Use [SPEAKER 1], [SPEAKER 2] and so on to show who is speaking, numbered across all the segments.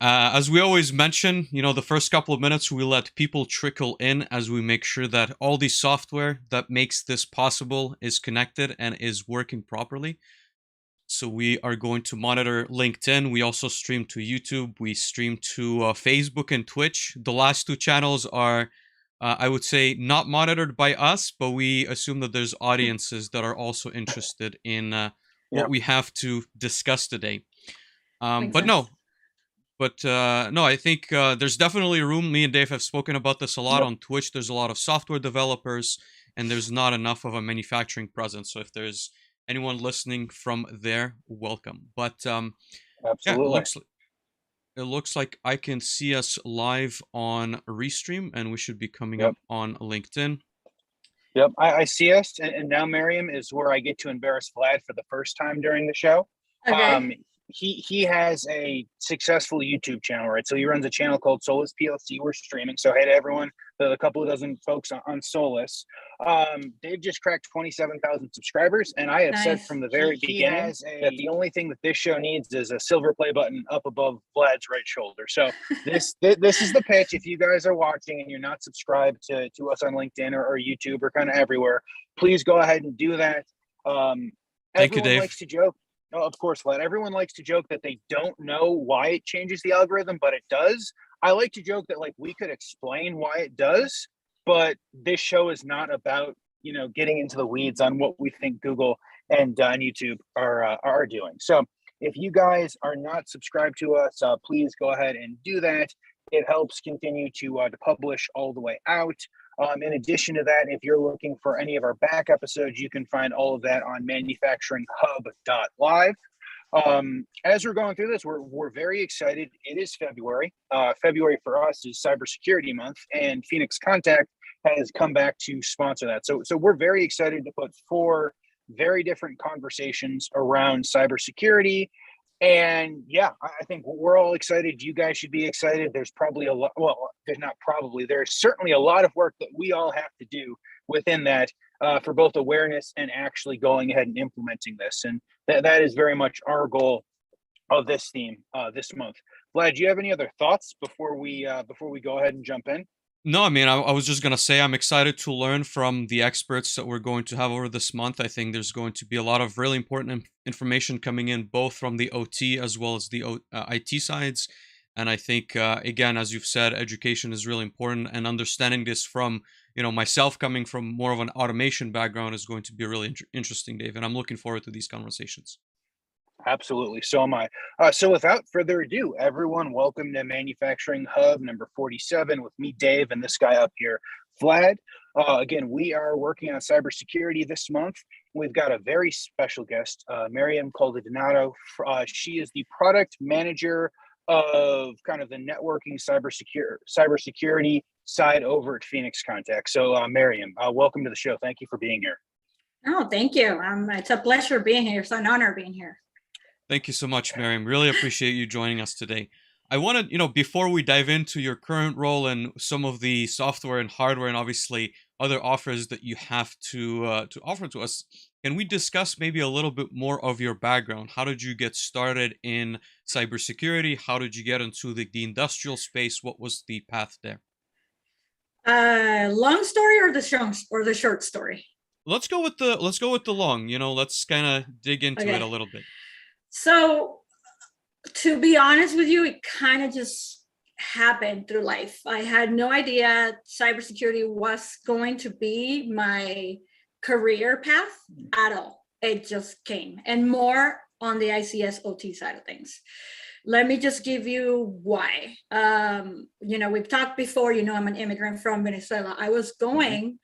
[SPEAKER 1] As we always mention, the first couple of minutes we let people trickle in as we make sure that all the software that makes this possible is connected and is working properly. So we are going to monitor LinkedIn. We also stream to YouTube. We stream to Facebook and Twitch. The last two channels are, I would say, not monitored by us, but we assume that there's audiences that are also interested in
[SPEAKER 2] Yeah,
[SPEAKER 1] what we have to discuss today.
[SPEAKER 3] Makes
[SPEAKER 1] But
[SPEAKER 3] sense.
[SPEAKER 1] no, no, I think there's definitely room. Me and Dave have spoken about this a lot
[SPEAKER 2] yep,
[SPEAKER 1] on Twitch. There's a lot of software developers, and there's not enough of a manufacturing presence. So if there's anyone listening from there, welcome. But yeah,
[SPEAKER 2] absolutely.
[SPEAKER 1] it looks like I can see us live on Restream, and we should be coming
[SPEAKER 2] Yep,
[SPEAKER 1] up on LinkedIn.
[SPEAKER 2] yep. I see us, and now Miriam is where I get to embarrass Vlad for the first time during the show.
[SPEAKER 3] Okay.
[SPEAKER 2] Um, he has a successful YouTube channel, right? So he runs a channel called Solus PLC. We're streaming. So hey to everyone, the couple of dozen folks on Solus. They've just cracked 27,000 subscribers, and I have said
[SPEAKER 3] Nice.
[SPEAKER 2] from the very beginning that the only thing that this show needs is a silver play button up above Vlad's right shoulder. So this is the pitch. If you guys are watching and you're not subscribed to us on LinkedIn or YouTube or kind of everywhere, please go ahead and do that. Um,
[SPEAKER 1] Thank you,
[SPEAKER 2] everyone
[SPEAKER 1] Dave.
[SPEAKER 2] likes to joke. Oh, of course, Vlad. Everyone likes to joke that they don't know why it changes the algorithm, but it does. I like to joke that like we could explain why it does, but this show is not about getting into the weeds on what we think Google and YouTube are doing. So if you guys are not subscribed to us, please go ahead and do that. It helps continue to publish all the way out. In addition to that, if you're looking for any of our back episodes, you can find all of that on manufacturinghub.live. As we're going through this, we're very excited. It is February. February for us is Cybersecurity Month, and Phoenix Contact has come back to sponsor that. So we're very excited to put four very different conversations around cybersecurity. And yeah, I think we're all excited. You guys should be excited. There's probably a lot. Well, there's not probably. There's certainly a lot of work that we all have to do within that for both awareness and actually going ahead and implementing this. And that is very much our goal of this theme this month. Vlad, do you have any other thoughts before we go ahead and jump in?
[SPEAKER 1] No, I mean, I was just gonna say I'm excited to learn from the experts that we're going to have over this month. I think there's going to be a lot of really important information coming in, both from the OT as well as the IT sides. And I think, again, as you've said, education is really important, and understanding this from myself coming from more of an automation background is going to be really interesting, Dave. And I'm looking forward to these conversations.
[SPEAKER 2] Absolutely. So am I. So without further ado, everyone, welcome to Manufacturing Hub number 47 with me, Dave, and this guy up here, Vlad. Again, we are working on cybersecurity this month. We've got a very special guest, Miriam Caldedonato. She is the product manager of kind of the networking cybersecurity side over at Phoenix Contact. So, Miriam, welcome to the show. Thank you for being here.
[SPEAKER 3] Oh, thank you. It's a pleasure being here. It's an honor being here.
[SPEAKER 1] Thank you so much, Miriam. Really appreciate you joining us today. I wanted, before we dive into your current role and some of the software and hardware and obviously other offers that you have to offer to us, can we discuss maybe a little bit more of your background? How did you get started in cybersecurity? How did you get into the industrial space? What was the path there?
[SPEAKER 3] Long story or the short story?
[SPEAKER 1] Let's go with the long. Let's kind of dig into it a
[SPEAKER 3] Okay.
[SPEAKER 1] little bit.
[SPEAKER 3] So to be honest with you, it kind of just happened through life. I had no idea cybersecurity was going to be my career path at all. It just came, and more on the ICS OT side of things. Let me just give you why. We've talked before, I'm an immigrant from Venezuela. I was
[SPEAKER 2] Mhm.
[SPEAKER 3] going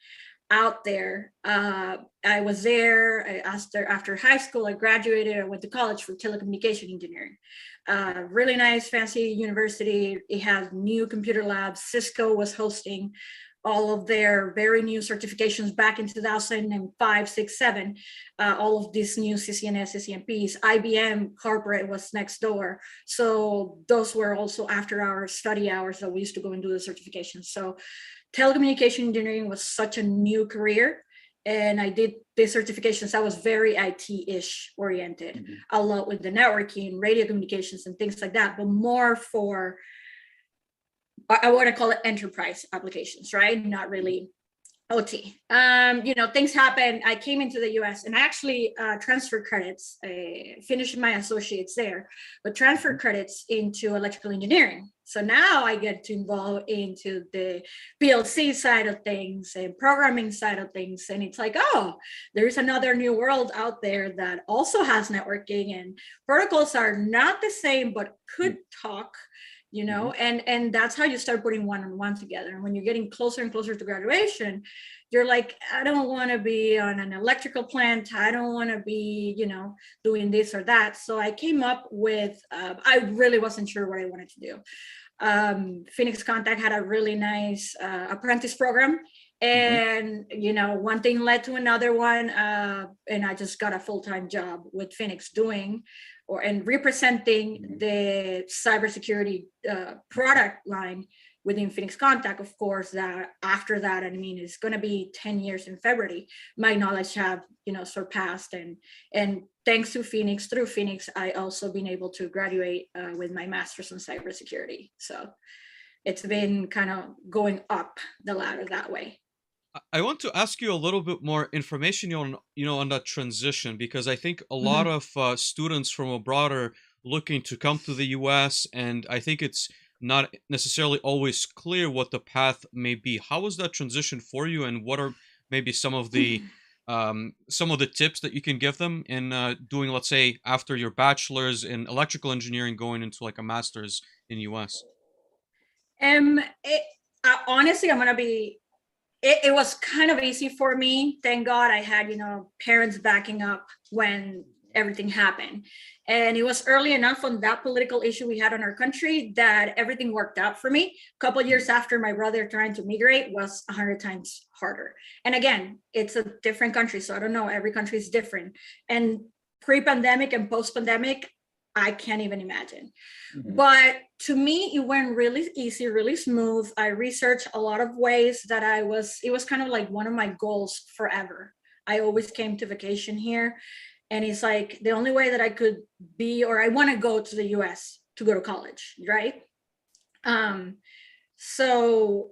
[SPEAKER 3] out there. I was there after high school. I graduated. I went to college for telecommunication engineering. Really nice, fancy university. It has new computer labs. Cisco was hosting all of their very new certifications back in 2005, 6, 7. All of these new CCNS, CCNPs. IBM corporate was next door. So those were also after our study hours that we used to go and do the certifications. So telecommunication engineering was such a new career, and I did the certifications. I was very IT-ish oriented,
[SPEAKER 2] Mhm.
[SPEAKER 3] a lot with the networking, radio communications, and things like that, but more for, I want to call it enterprise applications, right? Not really OT. Things happen. I came into the US and I actually transferred credits, finished my associates there, but transferred credits into electrical engineering. So now I get to involve into the PLC side of things and programming side of things. And it's like, oh, there's another new world out there that also has networking, and protocols are not the same, but could talk, and that's how you start putting one on one together. And when you're getting closer and closer to graduation, you're like, I don't want to be on an electrical plant, I don't want to be doing this or that. So I came up with, I really wasn't sure what I wanted to do. Phoenix Contact had a really nice apprentice program, and one thing led to another one, and I just got a full-time job with Phoenix doing and representing the cybersecurity product line within Phoenix Contact. Of course, that after that, I mean, it's going to be 10 years in February. My knowledge have surpassed, and thanks to Phoenix, through Phoenix, I also been able to graduate with my master's in cybersecurity. So it's been kind of going up the ladder that way.
[SPEAKER 1] I want to ask you a little bit more information on that transition, because I think a lot of students from abroad are looking to come to the U.S., and I think it's not necessarily always clear what the path may be. How was that transition for you, and what are maybe some of the tips that you can give them in doing, let's say, after your bachelor's in electrical engineering, going into like a master's in U.S.?
[SPEAKER 3] Honestly, I'm gonna be. It was kind of easy for me. Thank God I had, parents backing up when everything happened. And it was early enough on that political issue we had in our country that everything worked out for me. A couple of years after, my brother trying to migrate was 100 times harder. And again, it's a different country, so I don't know, every country is different. And pre-pandemic and post-pandemic, I can't even imagine. But to me, it went really easy, really smooth. I researched a lot of ways that it was kind of like one of my goals forever. I always came to vacation here, and it's like the only way that I could be, or I want to go to the US to go to college, right? So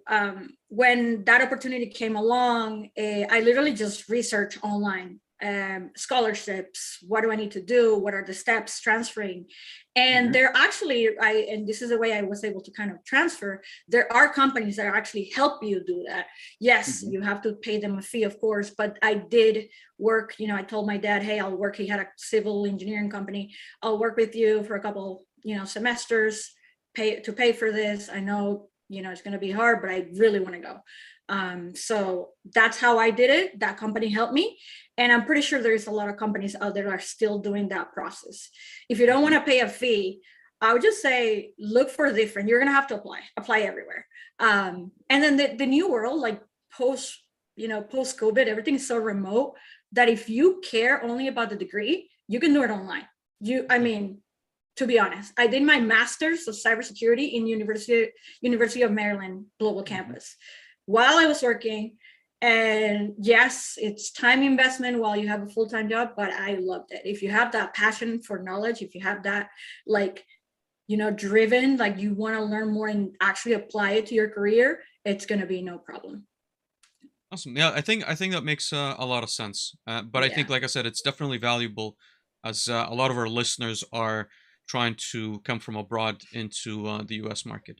[SPEAKER 3] when that opportunity came along, I literally just researched online. Scholarships, what do I need to do, what are the steps transferring, and they're actually, and this is the way I was able to kind of transfer, there are companies that actually help you do that. Yes, you have to pay them a fee, of course, but I did work, I told my dad, hey, I'll work, he had a civil engineering company, I'll work with you for a couple semesters, pay for this. I know it's going to be hard, but I really want to go. So that's how I did it. That company helped me. And I'm pretty sure there's a lot of companies out there that are still doing that process. If you don't want to pay a fee, I would just say, look for different, you're going to have to apply everywhere. And then the new world, like post COVID, everything is so remote that if you care only about the degree, you can do it online. To be honest, I did my master's of cybersecurity in University of Maryland Global Campus while I was working. And yes, it's time investment while you have a full-time job, but I loved it. If you have that passion for knowledge, if you have that, driven, like you want to learn more and actually apply it to your career, it's going to be no problem.
[SPEAKER 1] Awesome. Yeah, I think that makes a lot of sense. But I think, like I said, it's definitely valuable, as a lot of our listeners are trying to come from abroad into the U.S. market.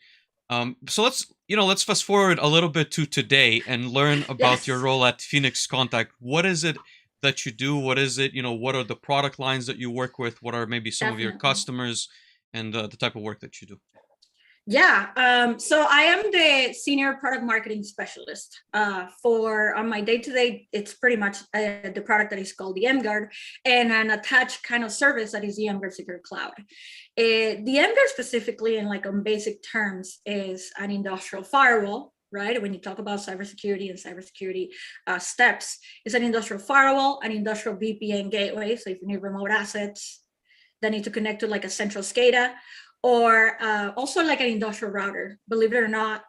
[SPEAKER 1] So let's fast forward a little bit to today and learn about your role at Phoenix Contact. What is it that you do? What is it? What are the product lines that you work with? What are maybe some of your customers, and the type of work that you do?
[SPEAKER 3] So I am the senior product marketing specialist. On my day-to-day, it's pretty much the product that is called the mGuard, and an attached kind of service that is the mGuard Secure Cloud. The mGuard specifically, and like on basic terms, is an industrial firewall, right? When you talk about cybersecurity and cybersecurity steps, it's an industrial firewall, an industrial VPN gateway. So if you need remote assets that need to connect to like a central SCADA, or also like an industrial router. Believe it or not,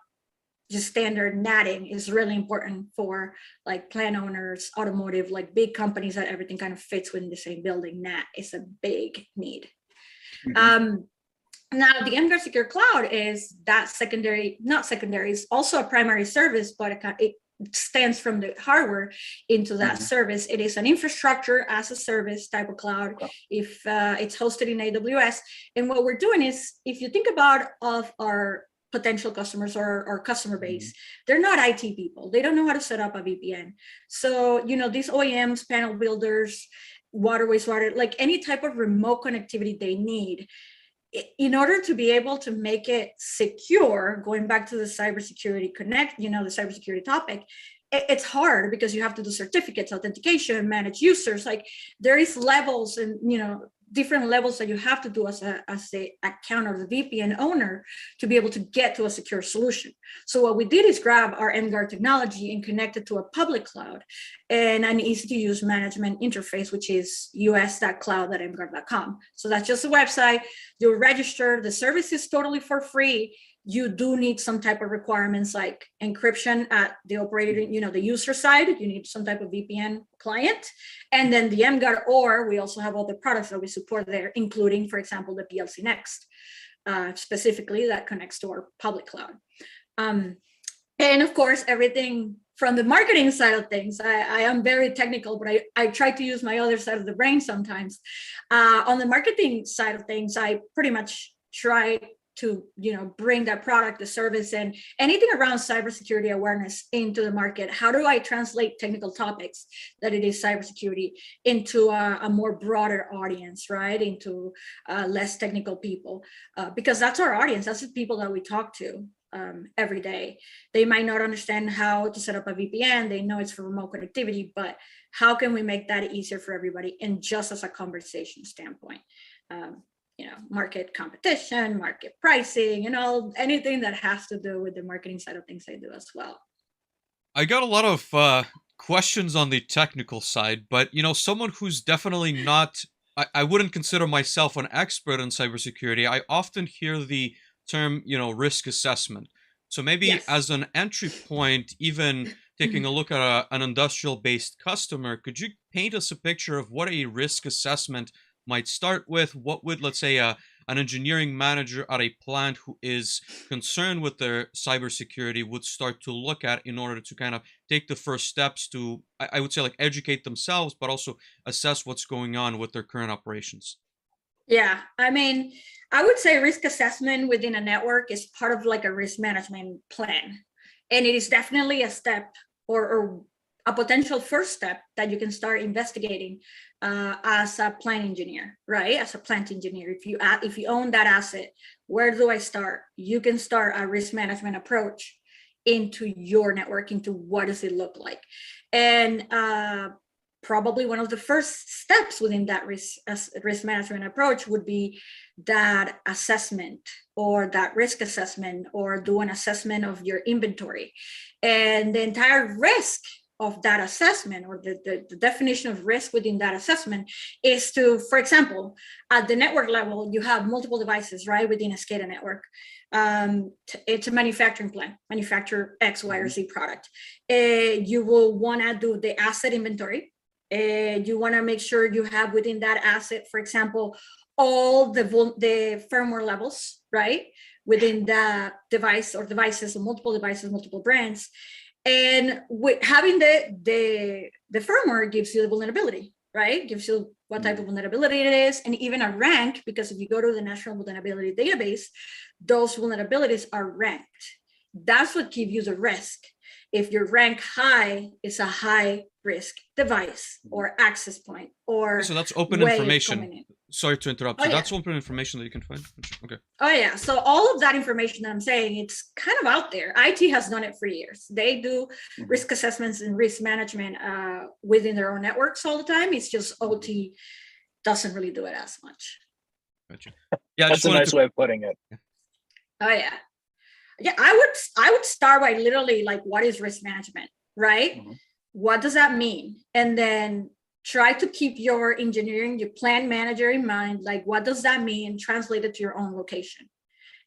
[SPEAKER 3] just standard natting is really important for like plant owners, automotive, like big companies that everything kind of fits within the same building. Nat is a big need. Now the mGuard Secure Cloud is that secondary, not secondary, it's also a primary service, but it stands from the hardware into that service. It is an infrastructure as a service type of cloud. If it's hosted in AWS, and what we're doing is, if you think about of our potential customers or our customer base, they're not IT people. They don't know how to set up a VPN. So, you know, these OEMs, panel builders, wastewater, like any type of remote connectivity they need, in order to be able to make it secure, going back to the cybersecurity connect, you know, the cybersecurity topic, it's hard because you have to do certificates, authentication, manage users. Like there is levels and, you know, different levels that you have to do as a account or the VPN owner to be able to get to a secure solution. So what we did is grab our mGuard technology and connect it to a public cloud and an easy to use management interface, which is us.cloud.mguard.com. So that's just a website. You register. The service is totally for free. You do need some type of requirements like encryption at the operator, you know, the user side. You need some type of VPN client. And then the mGuard, or we also have other products that we support there, including, for example, the PLC Next, specifically that connects to our public cloud. And of course, everything from the marketing side of things, I am very technical, but I try to use my other side of the brain sometimes. On the marketing side of things, I pretty much try to, you know, bring that product, the service, and anything around cybersecurity awareness into the market. How do I translate technical topics that it is cybersecurity into a more broader audience, right? Into less technical people, because that's our audience. That's the people that we talk to every day. They might not understand how to set up a VPN. They know it's for remote connectivity, but how can we make that easier for everybody? And just as a conversation standpoint, you know, market competition, market pricing, you know, anything that has to do with the marketing side of things I do as well.
[SPEAKER 1] I got a lot of questions on the technical side, but, you know, someone who's definitely not, I wouldn't consider myself an expert in cybersecurity. I often hear the term, you know, risk assessment. So maybe as an entry point, even taking a look at an industrial-based customer, could you paint us a picture of what a risk assessment might start with? What would, let's say, an engineering manager at a plant who is concerned with their cybersecurity would start to look at in order to kind of take the first steps to, I would say, like educate themselves, but also assess what's going on with their current operations?
[SPEAKER 3] Yeah, I mean, I would say risk assessment within a network is part of like a risk management plan. And it is definitely a step or a potential first step that you can start investigating as a plant engineer, right? As a plant engineer, if you own that asset, where do I start? You can start a risk management approach into your network, into what does it look like, and probably one of the first steps within that risk management approach would be that assessment or that risk assessment, or do an assessment of your inventory, and the entire risk of that assessment, or the definition of risk within that assessment, is to, for example, at the network level, you have multiple devices, right, within a SCADA network. It's a manufacturing plant, manufacture X, Y, or Z product. You will want to do the asset inventory. You want to make sure you have within that asset, for example, all the firmware levels, right, within the device or devices, or multiple devices, multiple brands. And with having the firmware gives you the vulnerability, right? Gives you what type of vulnerability it is, and even a rank, because if you go to the National Vulnerability Database, those vulnerabilities are ranked. That's what gives you the risk. If your rank high, it's a high risk device or access point, or
[SPEAKER 1] so that's open information. Sorry to interrupt. So that's open information that you can find. Okay.
[SPEAKER 3] Oh yeah. So all of that information that I'm saying, it's kind of out there. IT has done it for years. They do risk assessments and risk management within their own networks all the time. It's just OT doesn't really do it as much.
[SPEAKER 1] Gotcha. Yeah,
[SPEAKER 2] that's a nice way of putting it.
[SPEAKER 3] Oh yeah. Yeah, I would start by literally like, what is risk management, right? What does that mean? And then try to keep your engineering, your plant manager in mind, like, what does that mean? Translate it to your own location.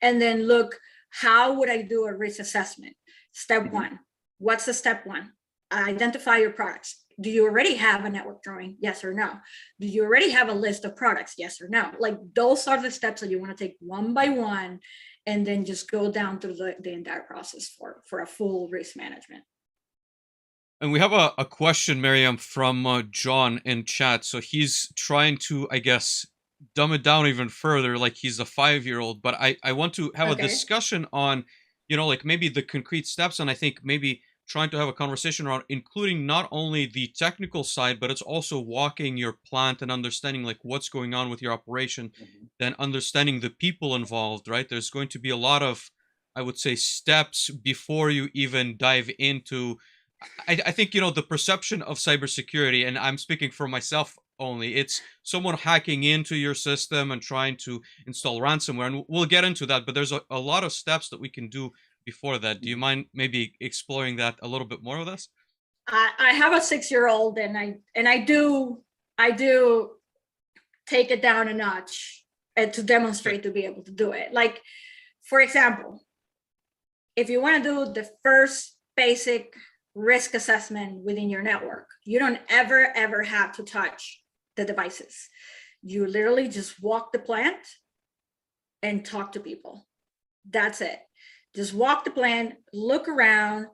[SPEAKER 3] And then look, how would I do a risk assessment? Step
[SPEAKER 2] Mhm.
[SPEAKER 3] one. What's the step one? Identify your products. Do you already have a network drawing? Yes or no? Do you already have a list of products? Yes or no? Like those are the steps that you want to take one by one, and then just go down through the entire process for a full risk management.
[SPEAKER 1] And we have a question, Miriam, from John in chat. So he's trying to, I guess, dumb it down even further, like he's a 5-year-old. But I want to have a
[SPEAKER 3] Okay.
[SPEAKER 1] discussion on, like maybe the concrete steps, and I think maybe trying to have a conversation around including not only the technical side, but it's also walking your plant and understanding like what's going on with your operation,
[SPEAKER 2] Mhm.
[SPEAKER 1] then understanding the people involved, right? There's going to be a lot of, I would say, steps before you even dive into I think the perception of cybersecurity, and I'm speaking for myself only. It's someone hacking into your system and trying to install ransomware, and we'll get into that. But there's a lot of steps that we can do before that. Do you
[SPEAKER 2] Mhm.
[SPEAKER 1] mind maybe exploring that a little bit more with us?
[SPEAKER 3] I have a 6-year-old, and I do take it down a notch and to
[SPEAKER 1] Good.
[SPEAKER 3] demonstrate to be able to do it. Like, for example, if you want to do the first basic risk assessment within your network, you don't ever have to touch the devices. You literally just walk the plant and talk to people. That's it. Just walk the plant, look around.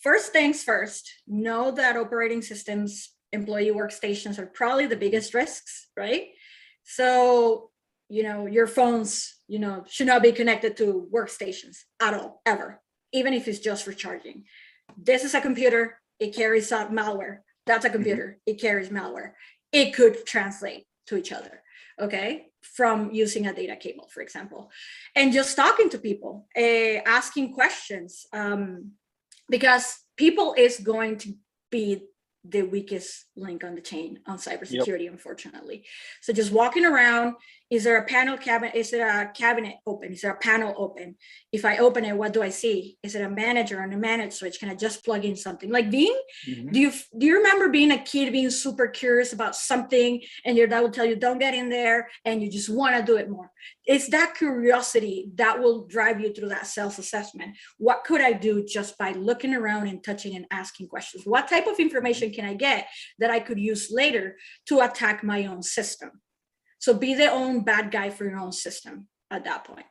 [SPEAKER 3] First things first, know that operating systems, employee workstations are probably the biggest risks, right? So, your phones, should not be connected to workstations at all, ever, even if it's just for charging. This is a computer, it carries out malware. That's a
[SPEAKER 2] Mhm.
[SPEAKER 3] computer, it carries malware. It could translate to each other, okay, from using a data cable, for example. And just talking to people, asking questions, because people is going to be the weakest link on the chain on
[SPEAKER 2] Yep.
[SPEAKER 3] cybersecurity, unfortunately. So just walking around, is there a panel cabinet? Is there a cabinet open? Is there a panel open? If I open it, what do I see? Is it a manager on a manage switch? Can I just plug in something? Like
[SPEAKER 2] Mhm.
[SPEAKER 3] do you remember being a kid being super curious about something, and your dad will tell you, don't get in there, and you just want to do it more? It's that curiosity that will drive you through that self-assessment. What could I do just by looking around and touching and asking questions? What type of information can I get that I could use later to attack my own system? So be the own bad guy for your own system at that point.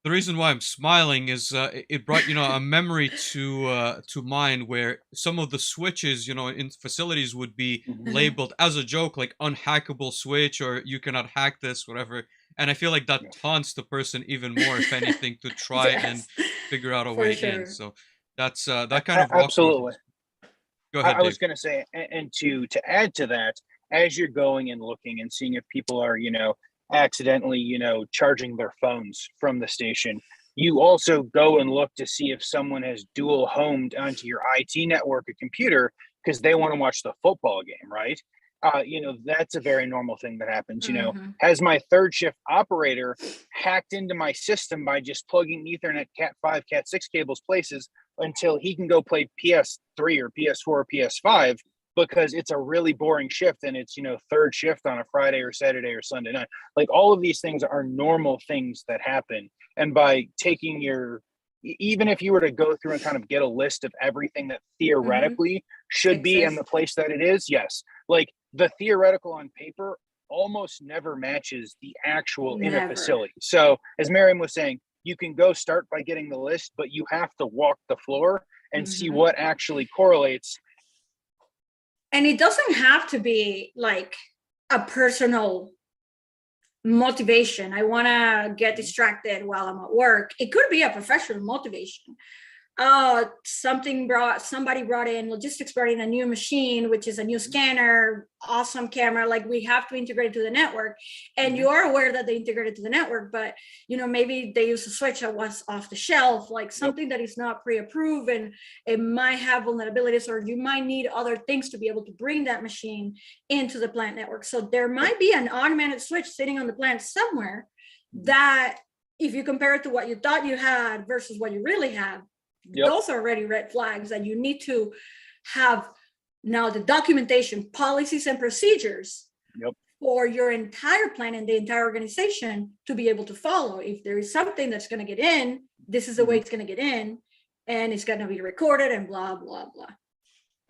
[SPEAKER 1] The reason why I'm smiling is it brought a memory to mind where some of the switches in facilities would be
[SPEAKER 2] Mhm.
[SPEAKER 1] labeled as a joke like unhackable switch or you cannot hack this whatever, and I feel like that
[SPEAKER 2] Yeah.
[SPEAKER 1] taunts the person even more if anything to try and
[SPEAKER 3] Yes,
[SPEAKER 1] figure out a
[SPEAKER 3] for
[SPEAKER 1] way in.
[SPEAKER 3] sure.
[SPEAKER 1] So that's that kind of walkthrough.
[SPEAKER 2] Absolutely.
[SPEAKER 1] Go
[SPEAKER 2] I,
[SPEAKER 1] ahead,
[SPEAKER 2] I was
[SPEAKER 1] Dave.
[SPEAKER 2] going to say, and to add to that, as you're going and looking and seeing if people are, accidentally, charging their phones from the station, you also go and look to see if someone has dual homed onto your IT network a computer because they want to watch the football game, right? That's a very normal thing that happens.
[SPEAKER 3] Mhm.
[SPEAKER 2] Has my third shift operator hacked into my system by just plugging Ethernet Cat 5, Cat 6 cables places until he can go play PS3 or PS4 or PS5 because it's a really boring shift and it's, third shift on a Friday or Saturday or Sunday night. Like all of these things are normal things that happen. And by taking even if you were to go through and kind of get a list of everything that
[SPEAKER 3] Mhm.
[SPEAKER 2] theoretically should be in the
[SPEAKER 3] Exist.
[SPEAKER 2] place that it is, yes, like the theoretical on paper almost never matches the actual in a
[SPEAKER 3] Never.
[SPEAKER 2] facility. So, as Miriam was saying, you can go start by getting the list, but you have to walk the floor and see
[SPEAKER 3] Mhm.
[SPEAKER 2] what actually correlates.
[SPEAKER 3] And it doesn't have to be like a personal motivation. I want to get distracted while I'm at work. It could be a professional motivation. Somebody brought in logistics, brought in a new machine, which is a new scanner, awesome camera. Like we have to integrate it to the network, and
[SPEAKER 2] Mm-hmm.
[SPEAKER 3] you are aware that they integrated to the network, but maybe they use a switch that was off the shelf, like
[SPEAKER 2] Yep.
[SPEAKER 3] something that is not pre-approved, and it might have vulnerabilities, or you might need other things to be able to bring that machine into the plant network. So there
[SPEAKER 2] Yep.
[SPEAKER 3] might be an automated switch sitting on the plant somewhere
[SPEAKER 2] Mm-hmm.
[SPEAKER 3] that, if you compare it to what you thought you had versus what you really have,
[SPEAKER 2] Yep.
[SPEAKER 3] those are already red flags that you need to have now the documentation, policies, and procedures
[SPEAKER 2] Yep.
[SPEAKER 3] for your entire plan and the entire organization to be able to follow. If there is something that's going to get in, this is the way
[SPEAKER 2] Mm-hmm.
[SPEAKER 3] it's going to get in. and it's going to be recorded and blah, blah, blah.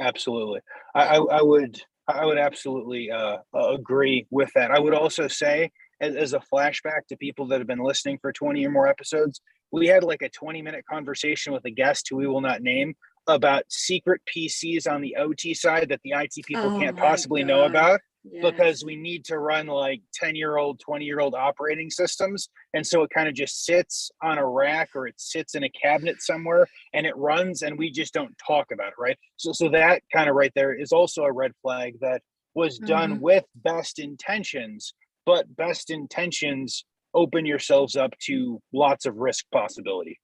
[SPEAKER 2] Absolutely. I would absolutely agree with that. I would also say, as a flashback to people that have been listening for 20 or more episodes, we had like a 20-minute conversation with a guest who we will not name about secret PCs on the OT side that the IT people
[SPEAKER 3] Oh
[SPEAKER 2] can't
[SPEAKER 3] my
[SPEAKER 2] possibly know
[SPEAKER 3] God.
[SPEAKER 2] about because
[SPEAKER 3] Yes.
[SPEAKER 2] we need to run like 10-year-old, 20-year-old operating systems. And so it kind of just sits on a rack or it sits in a cabinet somewhere and it runs and we just don't talk about it, right? So that kind of right there is also a red flag that was done
[SPEAKER 3] Mhm.
[SPEAKER 2] with best intentions, but best intentions open yourselves up to lots of risk possibility.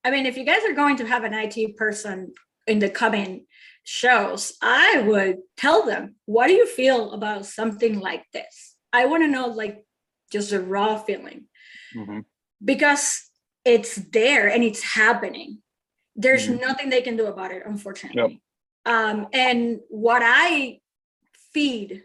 [SPEAKER 3] I mean, if you guys are going to have an IT person in the coming shows, I would tell them, what do you feel about something like this? I want to know, like, just a raw feeling,
[SPEAKER 2] Mhm.
[SPEAKER 3] because it's there and it's happening. There's
[SPEAKER 2] Mhm.
[SPEAKER 3] nothing they can do about it, unfortunately. And what I feed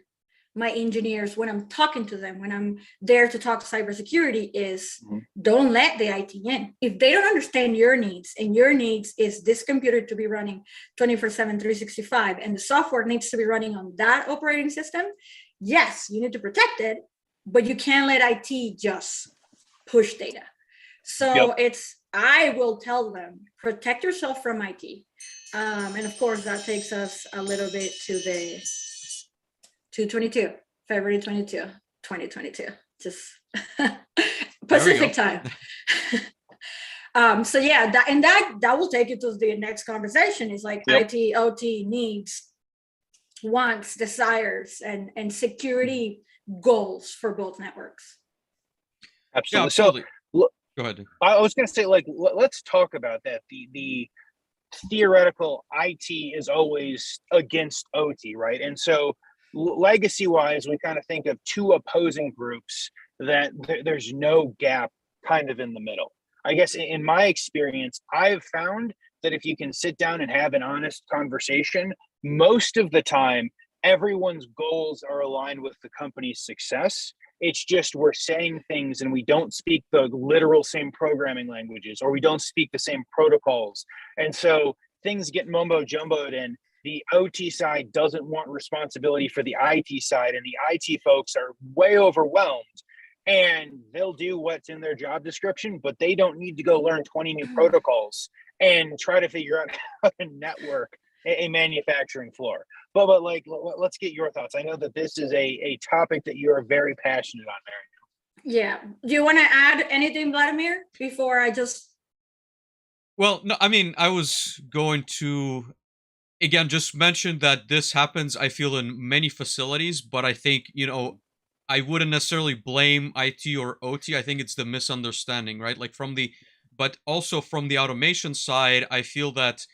[SPEAKER 3] my engineers when I'm talking to them, when I'm there to talk cybersecurity, is
[SPEAKER 2] Mhm.
[SPEAKER 3] don't let the IT in. If they don't understand your needs, and your needs is this computer to be running 24/7, 365, and the software needs to be running on that operating system, yes, you need to protect it, but you can't let IT just push data. So
[SPEAKER 2] Yep.
[SPEAKER 3] I will tell them, protect yourself from IT. And of course, that takes us a little bit to the 222, February 22, 2022, just
[SPEAKER 1] There we go.
[SPEAKER 3] Pacific time. So yeah, that will take you to the next conversation. Is like
[SPEAKER 2] Yep.
[SPEAKER 3] IT, OT needs, wants, desires, and security goals for both networks.
[SPEAKER 2] Absolutely.
[SPEAKER 1] Yeah,
[SPEAKER 2] So
[SPEAKER 1] absolutely.
[SPEAKER 2] look,
[SPEAKER 1] Go ahead.
[SPEAKER 2] I was going to say, like, let's talk about that. The theoretical IT is always against OT, right? And so legacy wise, we kind of think of two opposing groups that there's no gap kind of in the middle. I guess in my experience, I've found that if you can sit down and have an honest conversation, most of the time, everyone's goals are aligned with the company's success. It's just we're saying things and we don't speak the literal same programming languages or we don't speak the same protocols. And so things get mumbo jumboed and the OT side doesn't want responsibility for the IT side, and the IT folks are way overwhelmed. And they'll do what's in their job description, but they don't need to go learn 20 new protocols and try to figure out how to network a manufacturing floor. But like, let's get your thoughts. I know that this is a topic that you are very passionate on, Mary.
[SPEAKER 3] Yeah. Do you want to add anything, Vladimir, before I just?
[SPEAKER 1] Well, no, I mean, I was going to again just mention that this happens, I feel, in many facilities, but I think, I wouldn't necessarily blame IT or OT. I think it's the misunderstanding, right? Like but also from the automation side, I feel that,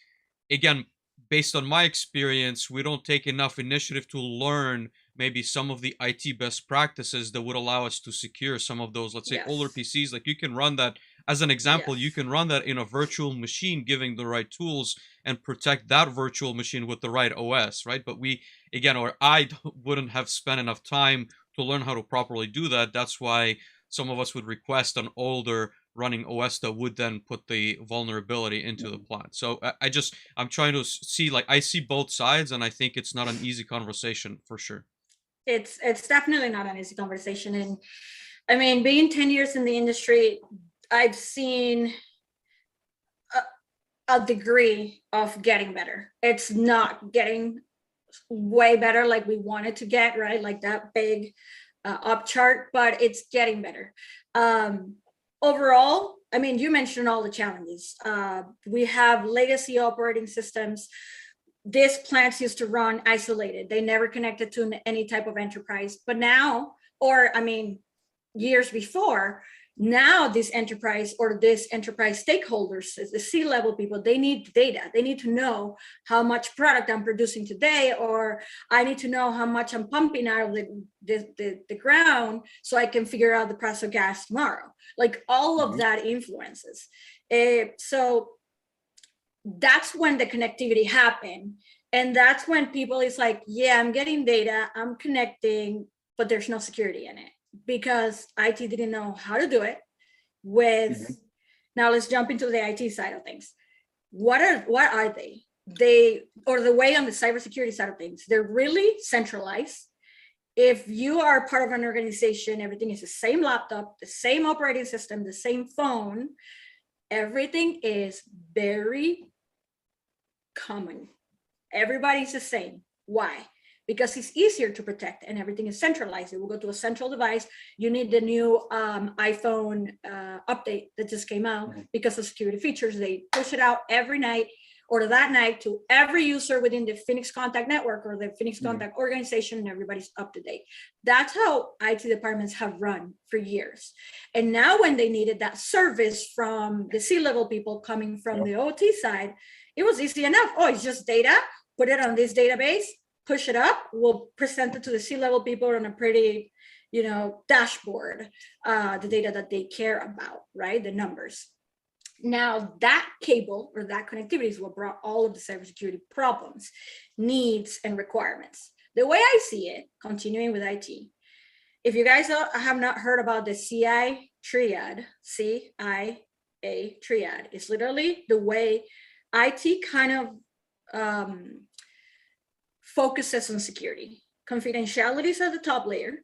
[SPEAKER 1] again, based on my experience, we don't take enough initiative to learn maybe some of the IT best practices that would allow us to secure some of those, let's say, older
[SPEAKER 3] Yes.
[SPEAKER 1] PCs. Like, you can run that, as an example, you
[SPEAKER 3] Yes.
[SPEAKER 1] can run that in a virtual machine, giving the right tools and protect that virtual machine with the right OS, right? But I wouldn't have spent enough time to learn how to properly do that. That's why some of us would request an older running OS that would then put the vulnerability into the plant. So I'm trying to see, like, I see both sides, and I think it's not an easy conversation for sure.
[SPEAKER 3] It's definitely not an easy conversation. And I mean, being 10 years in the industry, I've seen a degree of getting better. It's not getting way better like we wanted to get, right? Like that big up chart, but it's getting better. Overall, I mean, you mentioned all the challenges. We have legacy operating systems. These plants used to run isolated. They never connected to any type of enterprise. But now, or I mean, years before, now this enterprise stakeholders, the C-level people, they need data. They need to know how much product I'm producing today, or I need to know how much I'm pumping out of the ground so I can figure out the price of gas tomorrow. Like all of that influences. So that's when the connectivity happened. And that's when people is like, yeah, I'm getting data, I'm connecting, but there's no security in it because IT didn't know how to do it with Now let's jump into the IT side of things. What are they? Or the way on the cybersecurity side of things, they're really centralized. If you are part of an organization, everything is the same laptop, the same operating system, the same phone. Everything is very common. Everybody's the same. Why? Because it's easier to protect and everything is centralized. It will go to a central device. You need the new iPhone update that just came out because of security features. They push it out every night or that night to every user within the Phoenix Contact Network or the Phoenix Contact organization, and everybody's up to date. That's how IT departments have run for years. And now when they needed that service from the C-level people coming from the OT side, it was easy enough. Oh, it's just data, put it on this database, push it up, we'll present it to the C-level people on a pretty, dashboard, the data that they care about, right? The numbers. Now that cable or that connectivity is what brought all of the cybersecurity problems, needs, and requirements. The way I see it, continuing with IT, if you guys have not heard about the CIA triad, CIA triad, is literally the way IT kind of focuses on security. Confidentiality is at the top layer,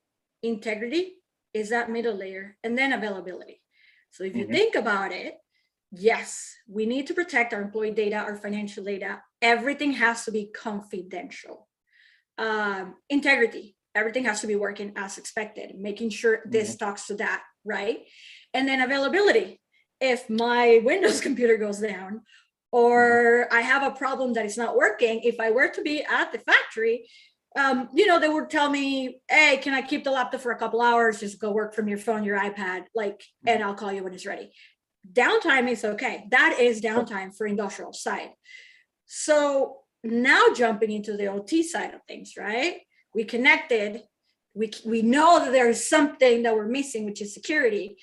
[SPEAKER 3] integrity is that middle layer, and then availability. So if you think about it, yes, we need to protect our employee data, our financial data. Everything has to be confidential. Integrity, everything has to be working as expected, making sure this talks to that, right? And then availability. If my Windows computer goes down, or I have a problem that is not working, if I were to be at the factory, they would tell me, hey, can I keep the laptop for a couple hours? Just go work from your phone, your iPad, and I'll call you when it's ready. Downtime is okay. That is downtime for industrial side. So now jumping into the OT side of things, right? We connected. We know that there is something that we're missing, which is security.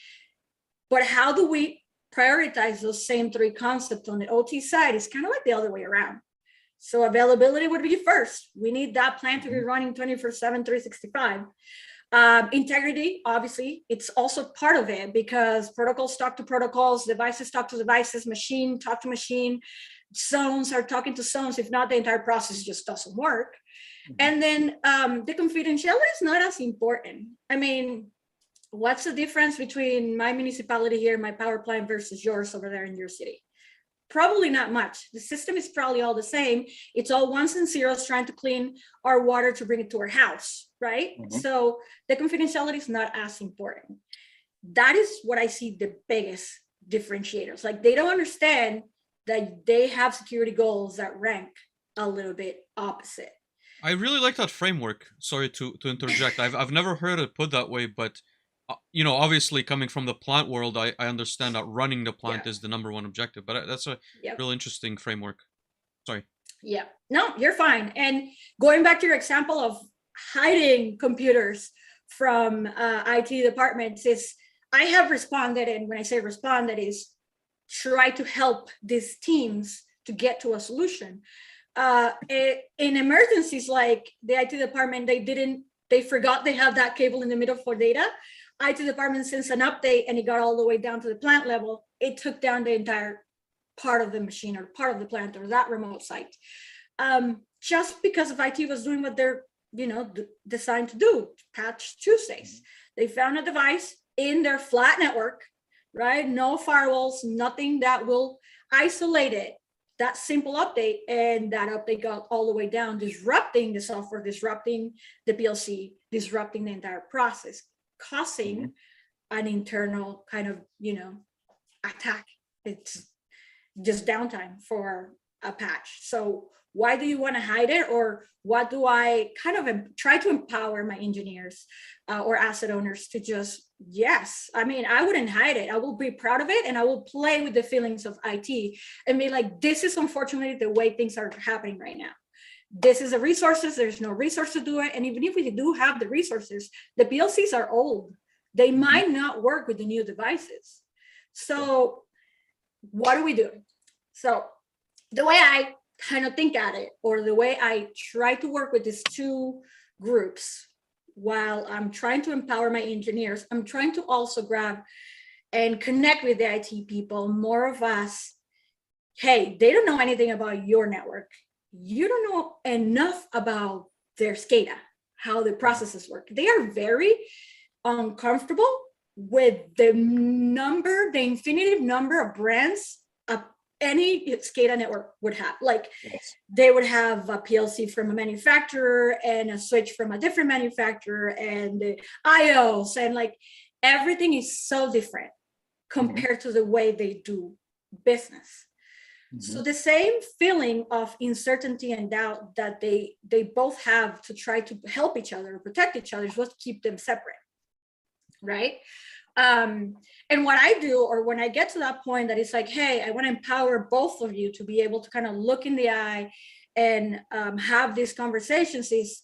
[SPEAKER 3] But how do we prioritize those same three concepts on the OT side? Is kind of like the other way around. So availability would be first. We need that plant to be running 24/7, 365. Integrity, obviously, it's also part of it because protocols talk to protocols, devices talk to devices, machine talk to machine, zones are talking to zones. If not, the entire process just doesn't work. And then the confidentiality is not as important. I mean, what's the difference between my municipality here, my power plant versus yours over there in your city? Probably not much. The system is probably all the same. It's all ones and zeros trying to clean our water to bring it to our house, right? So the confidentiality is not as important. That is what I see the biggest differentiators. Like they don't understand that they have security goals that rank a little bit opposite.
[SPEAKER 1] I really like that framework. Sorry to interject. I've never heard it put that way, but obviously coming from the plant world, I understand that running the plant is the number one objective, but that's a real interesting framework. Sorry. Yeah,
[SPEAKER 3] no, you're fine. And going back to your example of hiding computers from IT departments, is I have responded, and when I say respond, that is try to help these teams to get to a solution. In emergencies like the IT department, they forgot they have that cable in the middle for data. IT department sends an update and it got all the way down to the plant level. It took down the entire part of the machine or part of the plant or that remote site. Just because of IT was doing what they're designed to do, Patch Tuesdays. They found a device in their flat network, right? No firewalls, nothing that will isolate it. That simple update, and that update got all the way down, disrupting the software, disrupting the PLC, disrupting the entire process, causing an internal kind of, attack. It's just downtime for a patch. So why do you want to hide it? Or what do I kind of try to empower my engineers or asset owners to just, I wouldn't hide it. I will be proud of it and I will play with the feelings of IT and be like, this is unfortunately the way things are happening right now. This is the resources, there's no resource to do it. And even if we do have the resources, the PLCs are old. They might not work with the new devices. So what do we do? So the way I kind of think at it, or the way I try to work with these two groups, while I'm trying to empower my engineers, I'm trying to also grab and connect with the IT people, more of us, hey, they don't know anything about your network. You don't know enough about their SCADA, how the processes work. They are very uncomfortable with the infinitive number of brands of any SCADA network would have. Like
[SPEAKER 2] Yes.
[SPEAKER 3] they would have a PLC from a manufacturer and a switch from a different manufacturer and the IOs, and like everything is so different compared to the way they do business. So the same feeling of uncertainty and doubt that they both have to try to help each other, protect each other, is what keep them separate, right? And what I do, or when I get to that point that it's like, hey, I want to empower both of you to be able to kind of look in the eye and have these conversations, is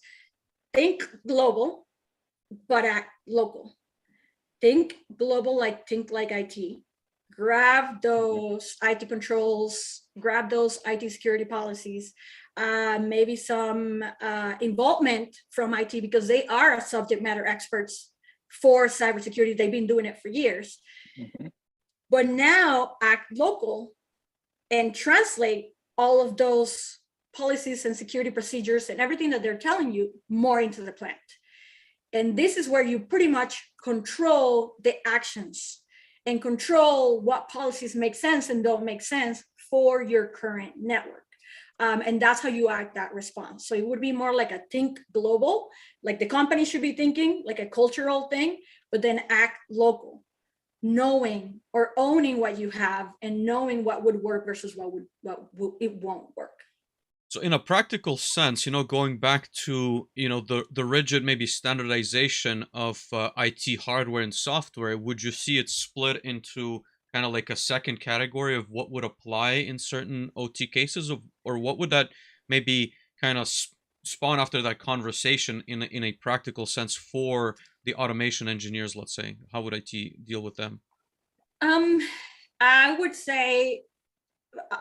[SPEAKER 3] think global, but act local. Think global, like think like IT. Grab those IT controls, grab those IT security policies, maybe some involvement from IT, because they are subject matter experts for cybersecurity. They've been doing it for years. But now act local and translate all of those policies and security procedures and everything that they're telling you more into the plant. And this is where you pretty much control the actions and control what policies make sense and don't make sense for your current network. And that's how you act that response. So it would be more like a think global, like the company should be thinking like a cultural thing, but then act local, knowing or owning what you have and knowing what would work versus what it won't work.
[SPEAKER 1] So in a practical sense, going back to, the rigid maybe standardization of IT hardware and software, would you see it split into kind of like a second category of what would apply in certain OT cases, or what would that maybe kind of spawn after that conversation in a practical sense for the automation engineers, let's say? How would IT deal with them?
[SPEAKER 3] I would say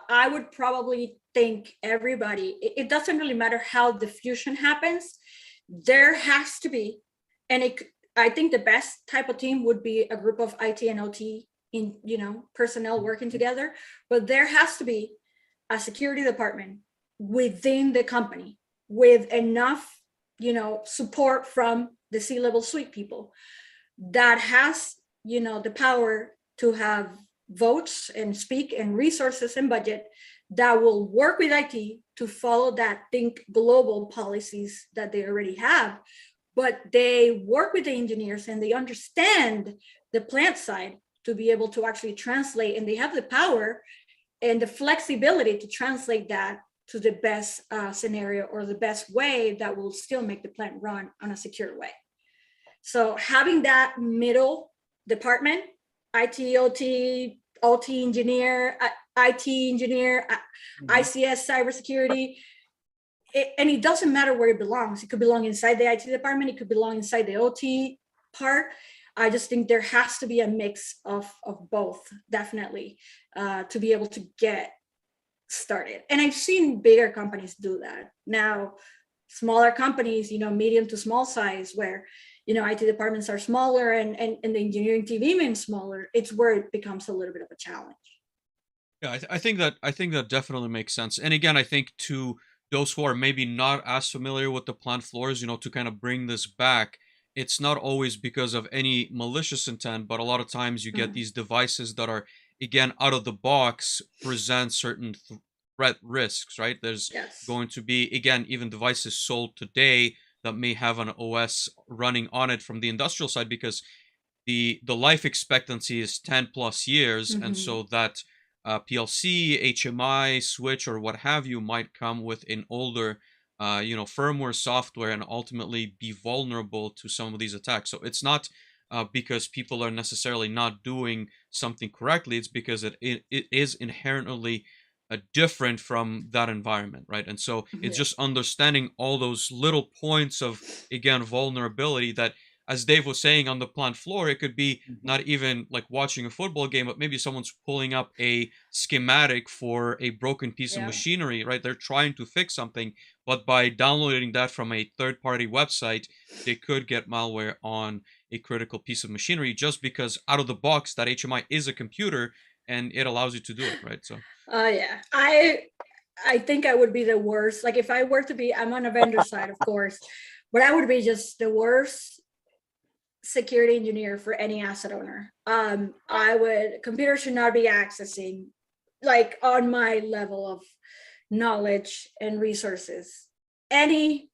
[SPEAKER 3] I would probably think everybody, it doesn't really matter how the fusion happens. There has to be, and I think the best type of team would be a group of IT and OT personnel working together, but there has to be a security department within the company with enough, support from the C-level suite people that has, the power to have votes and speak and resources and budget that will work with IT to follow that think global policies that they already have, but they work with the engineers and they understand the plant side to be able to actually translate, and they have the power and the flexibility to translate that to the best scenario or the best way that will still make the plant run on a secure way. So having that middle department, IT, OT engineer, IT engineer, ICS, cybersecurity, and it doesn't matter where it belongs. It could belong inside the IT department. It could belong inside the OT part. I just think there has to be a mix of both, definitely, to be able to get started. And I've seen bigger companies do that. Now, smaller companies, medium to small size, where IT departments are smaller and the engineering team even smaller, it's where it becomes a little bit of a challenge.
[SPEAKER 1] Yeah, I think that definitely makes sense. And again, I think to those who are maybe not as familiar with the plant floors, to kind of bring this back, it's not always because of any malicious intent, but a lot of times you get these devices that are, again, out of the box, present certain threat risks, right? There's going to be, again, even devices sold today that may have an OS running on it from the industrial side, because the life expectancy is 10 plus years, and so that PLC, HMI, switch, or what have you might come with an older firmware software and ultimately be vulnerable to some of these attacks. So it's not because people are necessarily not doing something correctly. It's because it is inherently different from that environment, right? And so it's just understanding all those little points of, again, vulnerability that, as Dave was saying, on the plant floor, it could be not even like watching a football game, but maybe someone's pulling up a schematic for a broken piece of machinery, right? They're trying to fix something, but by downloading that from a third-party website, they could get malware on a critical piece of machinery just because out of the box that HMI is a computer and it allows you to do it, right? So
[SPEAKER 3] Yeah, I think I would be the worst. Like if I were to be, I'm on a vendor side, of course, but I would be just the worst security engineer for any asset owner. Computers should not be accessing like on my level of knowledge and resources. Any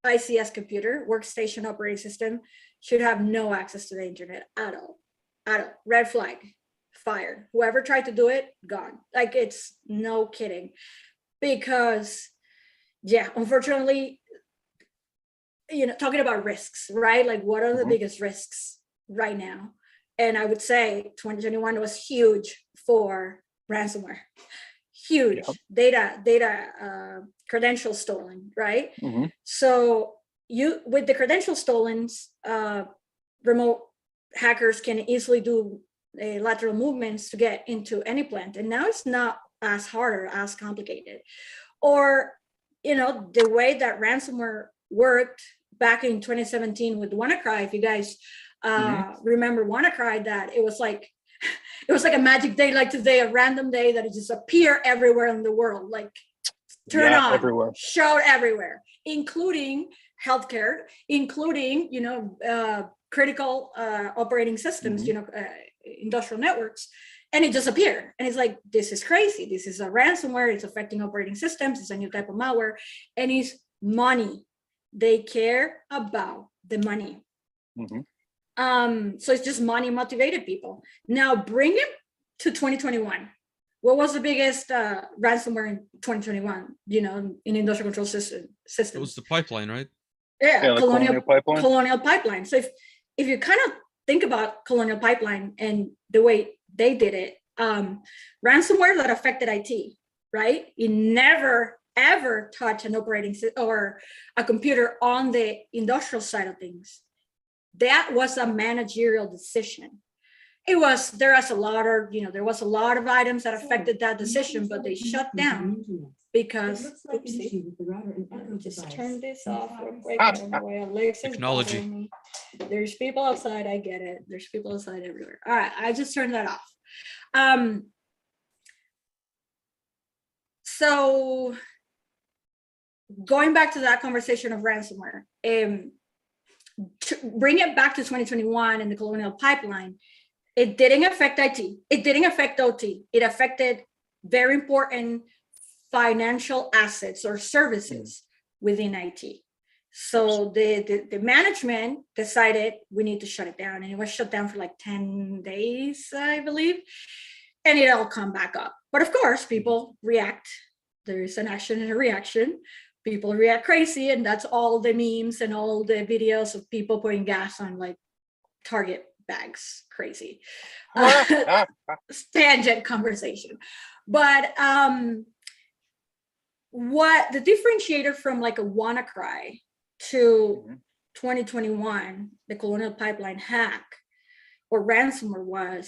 [SPEAKER 3] ICS computer, workstation operating system, should have no access to the internet at all. At all. Red flag, fired. Whoever tried to do it, gone. Like it's no kidding. Because yeah, unfortunately, talking about risks, right? Like what are the biggest risks right now? And I would say 2021 was huge for ransomware. Huge. Yep. Data credentials stolen, right? So with the credentials stolen, remote hackers can easily do lateral movements to get into any plant, and now it's not as hard or as complicated. Or the way that ransomware worked back in 2017 with WannaCry, if you guys remember WannaCry, that it was like a magic day, like today, a random day that it just appear everywhere in the world, like turn on, everywhere, show everywhere, including healthcare, including critical operating systems, industrial networks, and it disappeared. And it's like, this is crazy. This is a ransomware. It's affecting operating systems. It's a new type of malware, and it's money. They care about the money. So it's just money motivated people. Now bring it to 2021. What was the biggest ransomware in 2021? In industrial control systems.
[SPEAKER 1] It was the pipeline, right?
[SPEAKER 3] Yeah, Colonial Pipeline. Colonial Pipeline. So if you kind of think about Colonial Pipeline and the way they did it, ransomware that affected IT, right? You never ever touch an operating system or a computer on the industrial side of things. That was a managerial decision. There was a lot of items that affected that decision, but they shut down because just turn this off real quick. I don't know why Alexa's
[SPEAKER 1] technology.
[SPEAKER 3] bothering me. There's people outside, I get it. There's people outside everywhere. All right, I just turned that off. So going back to that conversation of ransomware, to bring it back to 2021 and the Colonial Pipeline, it didn't affect IT. It didn't affect OT. It affected very important financial assets or services within IT. So the management decided we need to shut it down, and it was shut down for like 10 days, I believe, and it'll come back up. But of course, people react. There is an action and a reaction. People react crazy, and that's all the memes and all the videos of people putting gas on like Target bags. Crazy. Tangent conversation. But what the differentiator from like a WannaCry to 2021, the Colonial Pipeline hack or ransomware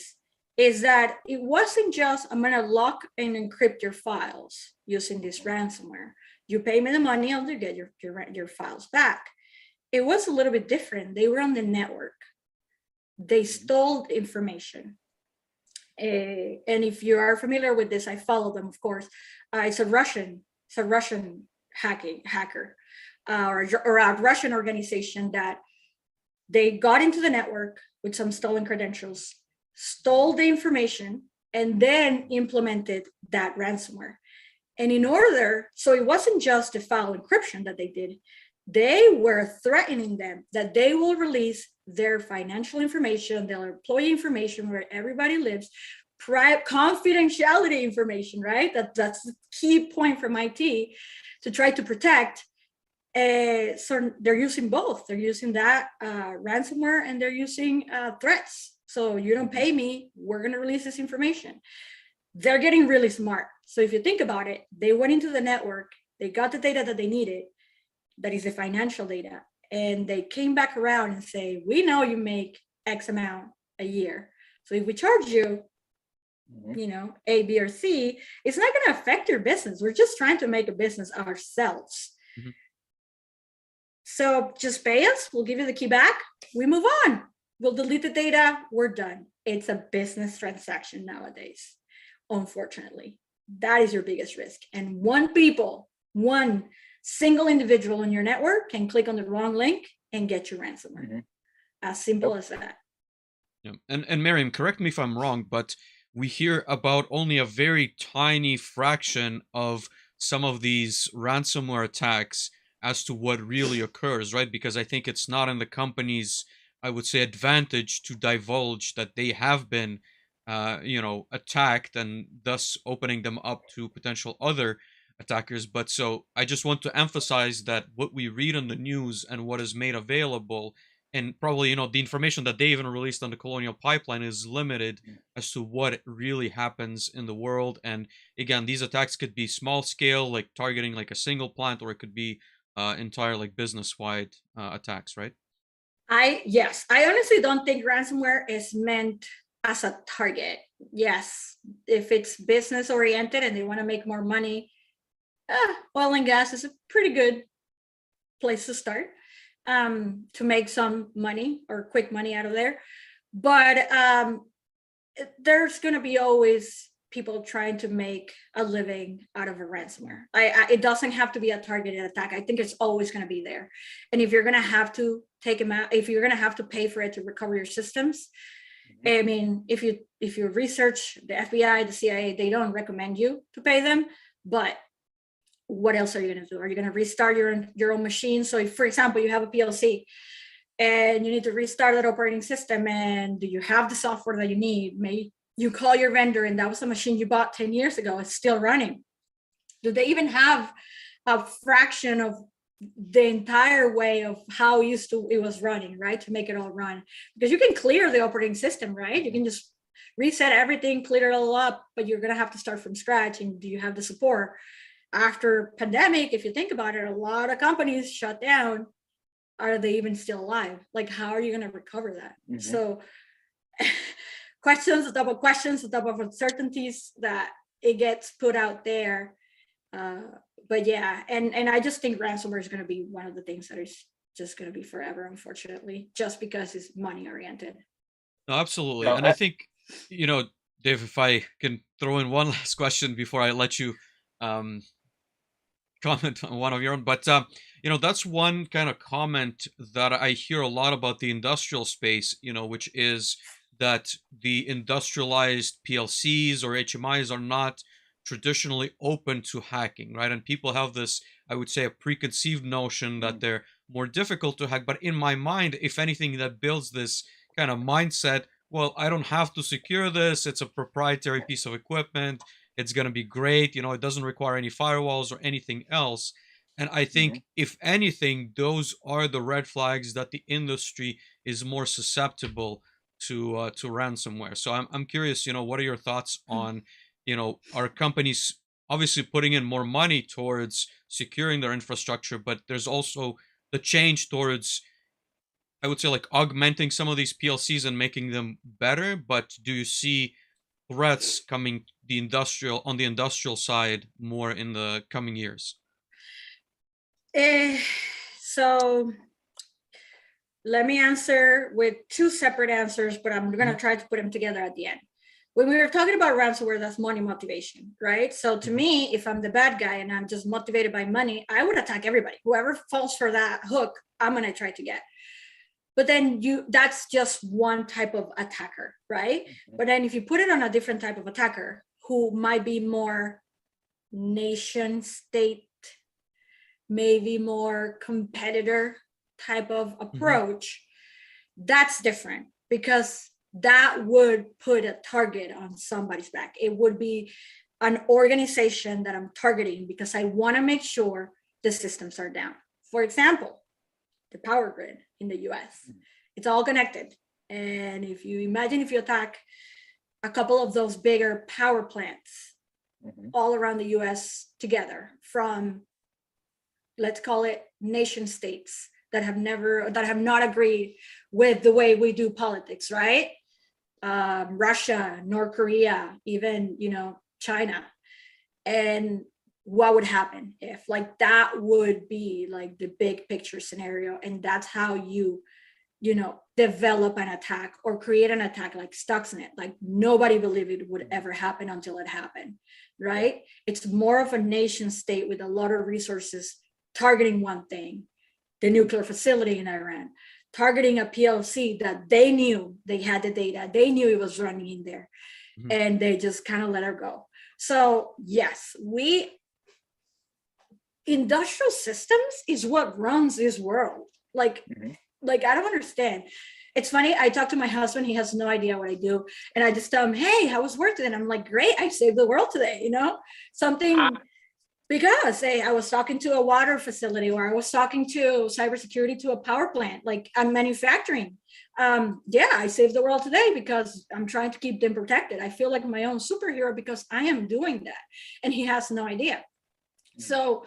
[SPEAKER 3] is that it wasn't just, I'm gonna lock and encrypt your files using this ransomware. You pay me the money, I'll get your files back. It was a little bit different. They were on the network. They stole information. And if you are familiar with this, I follow them, of course. It's a Russian hacker or a Russian organization that they got into the network with some stolen credentials, stole the information, and then implemented that ransomware. And so it wasn't just the file encryption that they did. They were threatening them that they will release their financial information, their employee information, where everybody lives, confidentiality information, right? That's the key point from IT to try to protect. So they're using both. They're using that ransomware, and they're using threats. So you don't pay me, we're going to release this information. They're getting really smart. So if you think about it, they went into the network, they got the data that they needed, that is the financial data, and they came back around and say, we know you make X amount a year. So if we charge you, A, B, or C, it's not going to affect your business. We're just trying to make a business ourselves. So just pay us, we'll give you the key back, we move on. We'll delete the data, we're done. It's a business transaction nowadays, unfortunately. That is your biggest risk. And one single individual in your network can click on the wrong link and get your ransomware. As simple as that.
[SPEAKER 1] Yeah. And Miriam, correct me if I'm wrong, but we hear about only a very tiny fraction of some of these ransomware attacks as to what really occurs, right? Because I think it's not in the company's, I would say, advantage to divulge that they have been, attacked, and thus opening them up to potential other attackers. But so I just want to emphasize that what we read on the news and what is made available, and probably the information that they even released on the Colonial Pipeline, is limited as to what really happens in the world. And again, these attacks could be small scale, like targeting like a single plant, or it could be entire like business wide attacks, right?
[SPEAKER 3] I honestly don't think ransomware is meant as a target. Yes, if it's business oriented and they want to make more money, oil and gas is a pretty good place to start, to make some money or quick money out of there. But there's going to be always people trying to make a living out of a ransomware. It doesn't have to be a targeted attack. I think it's always going to be there. And if you're going to have to take them out, if you're going to have to pay for it to recover your systems, I mean, if you research the FBI, the CIA, they don't recommend you to pay them. But what else are you going to do? Are you going to restart your own machine? So if, for example, you have a PLC and you need to restart that operating system, and do you have the software that you need? Maybe you call your vendor and that was a machine you bought 10 years ago, it's still running. Do they even have a fraction of the entire way of how it was running, right? To make it all run, because you can clear the operating system, right? You can just reset everything, clear it all up, but you're going to have to start from scratch. And do you have the support? After pandemic, if you think about it, a lot of companies shut down. Are they even still alive? Like, how are you going to recover that? So questions on top of questions on top of uncertainties that it gets put out there. But yeah, and I just think ransomware is going to be one of the things that is just going to be forever, unfortunately, just because it's money oriented.
[SPEAKER 1] No, absolutely. And I think, Dave, if I can throw in one last question before I let you comment on one of your own, but that's one kind of comment that I hear a lot about the industrial space, which is that the industrialized PLCs or HMIs are not traditionally open to hacking, right? And people have this, I would say, a preconceived notion that they're more difficult to hack. But in my mind, if anything, that builds this kind of mindset, well, I don't have to secure this. It's a proprietary piece of equipment. It's going to be great. It doesn't require any firewalls or anything else. And I think, if anything, those are the red flags that the industry is more susceptible to ransomware. So I'm curious, what are your thoughts on, are companies obviously putting in more money towards securing their infrastructure, but there's also the change towards, I would say, like augmenting some of these PLCs and making them better. But do you see threats coming on the industrial side more in the coming years?
[SPEAKER 3] So let me answer with two separate answers, but I'm going to try to put them together at the end. When we were talking about ransomware, that's money motivation, right? So to me, if I'm the bad guy and I'm just motivated by money, I would attack everybody. Whoever falls for that hook, I'm going to try to get. But then that's just one type of attacker, right? But then if you put it on a different type of attacker who might be more nation state, maybe more competitor type of approach, that's different, because that would put a target on somebody's back. It would be an organization that I'm targeting because I want to make sure the systems are down. For example, the power grid in the US, it's all connected. And if you imagine, if you attack a couple of those bigger power plants all around the US together, from, let's call it, nation states that have not agreed with the way we do politics, right? Russia, North Korea, even, China. And what would happen if, like, that would be like the big picture scenario, and that's how you know, develop an attack or create an attack like Stuxnet. Like, nobody believed it would ever happen until it happened, right? It's more of a nation state with a lot of resources targeting one thing, the nuclear facility in Iran, targeting a PLC that they knew they had the data, they knew it was running in there,
[SPEAKER 1] Mhm.
[SPEAKER 3] and they just kind of let her go. So yes, industrial systems is what runs this world. Like I don't understand. It's funny, I talked to my husband, he has no idea what I do, and I just tell him, hey, how was work today? And I'm like, great, I saved the world today, you know, something. Because hey, I was talking to a water facility, or I was talking to cybersecurity to a power plant, like I'm manufacturing. Yeah, I saved the world today because I'm trying to keep them protected. I feel like my own superhero because I am doing that, and he has no idea. So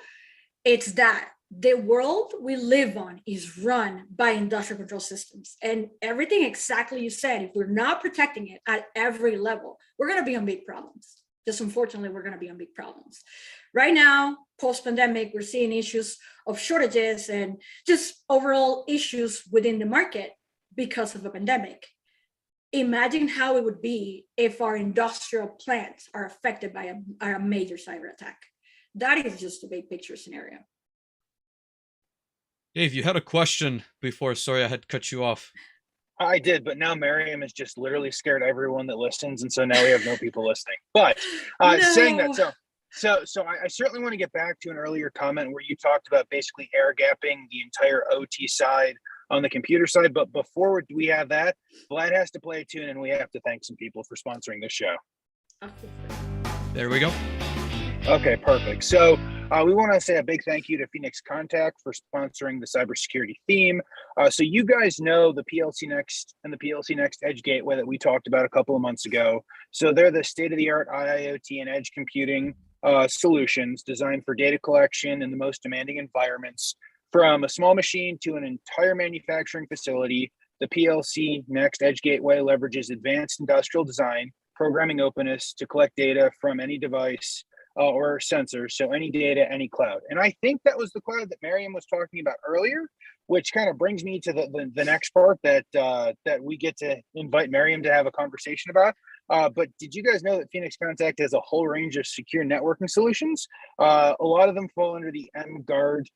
[SPEAKER 3] it's that the world we live on is run by industrial control systems, and everything exactly you said, if we're not protecting it at every level, we're going to be on big problems. Just unfortunately, we're going to be on big problems. Right now, post-pandemic, we're seeing issues of shortages and just overall issues within the market because of the pandemic. Imagine how it would be if our industrial plants are affected by a major cyber attack. That is just a big picture scenario.
[SPEAKER 1] Dave, you had a question before. Sorry, I had cut you off.
[SPEAKER 2] I did, but now Miriam has just literally scared everyone that listens, and so now we have no people listening. But saying that,
[SPEAKER 3] No.
[SPEAKER 2] so I certainly want to get back to an earlier comment where you talked about basically air gapping the entire OT side on the computer side. But before we have that, Vlad has to play a tune, and we have to thank some people for sponsoring this show.
[SPEAKER 1] There we go.
[SPEAKER 2] Okay, perfect. So we want to say a big thank you to Phoenix Contact for sponsoring the cybersecurity theme. So you guys know the PLC Next and the PLC Next Edge Gateway that we talked about a couple of months ago. So they're the state-of-the-art IIoT and edge computing solutions designed for data collection in the most demanding environments. From a small machine to an entire manufacturing facility, the PLC Next Edge Gateway leverages advanced industrial design, programming openness to collect data from any device or sensors, so any data, any cloud. And I think that was the cloud that Miriam was talking about earlier, which kind of brings me to the next part that that we get to invite Miriam to have a conversation about. But did you guys know that Phoenix Contact has a whole range of secure networking solutions? A lot of them fall under the mGuard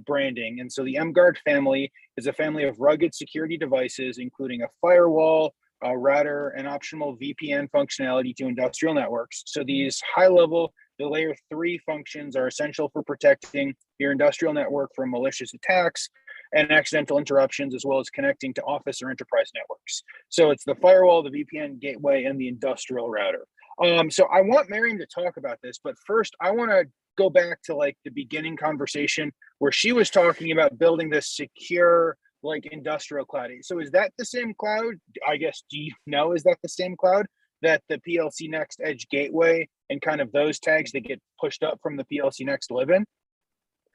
[SPEAKER 2] branding. And so the mGuard family is a family of rugged security devices, including a firewall, a router, and optional VPN functionality to industrial networks. So these high-level, the layer 3 functions are essential for protecting your industrial network from malicious attacks and accidental interruptions, as well as connecting to office or enterprise networks. So it's the firewall, the VPN gateway, and the industrial router. So I want Miriam to talk about this, but first I want to go back to like the beginning conversation where she was talking about building this secure like industrial cloud. So is that the same cloud? I guess, do you know, is that the same cloud that the PLC Next Edge Gateway and kind of those tags that get pushed up from the PLC Next live in?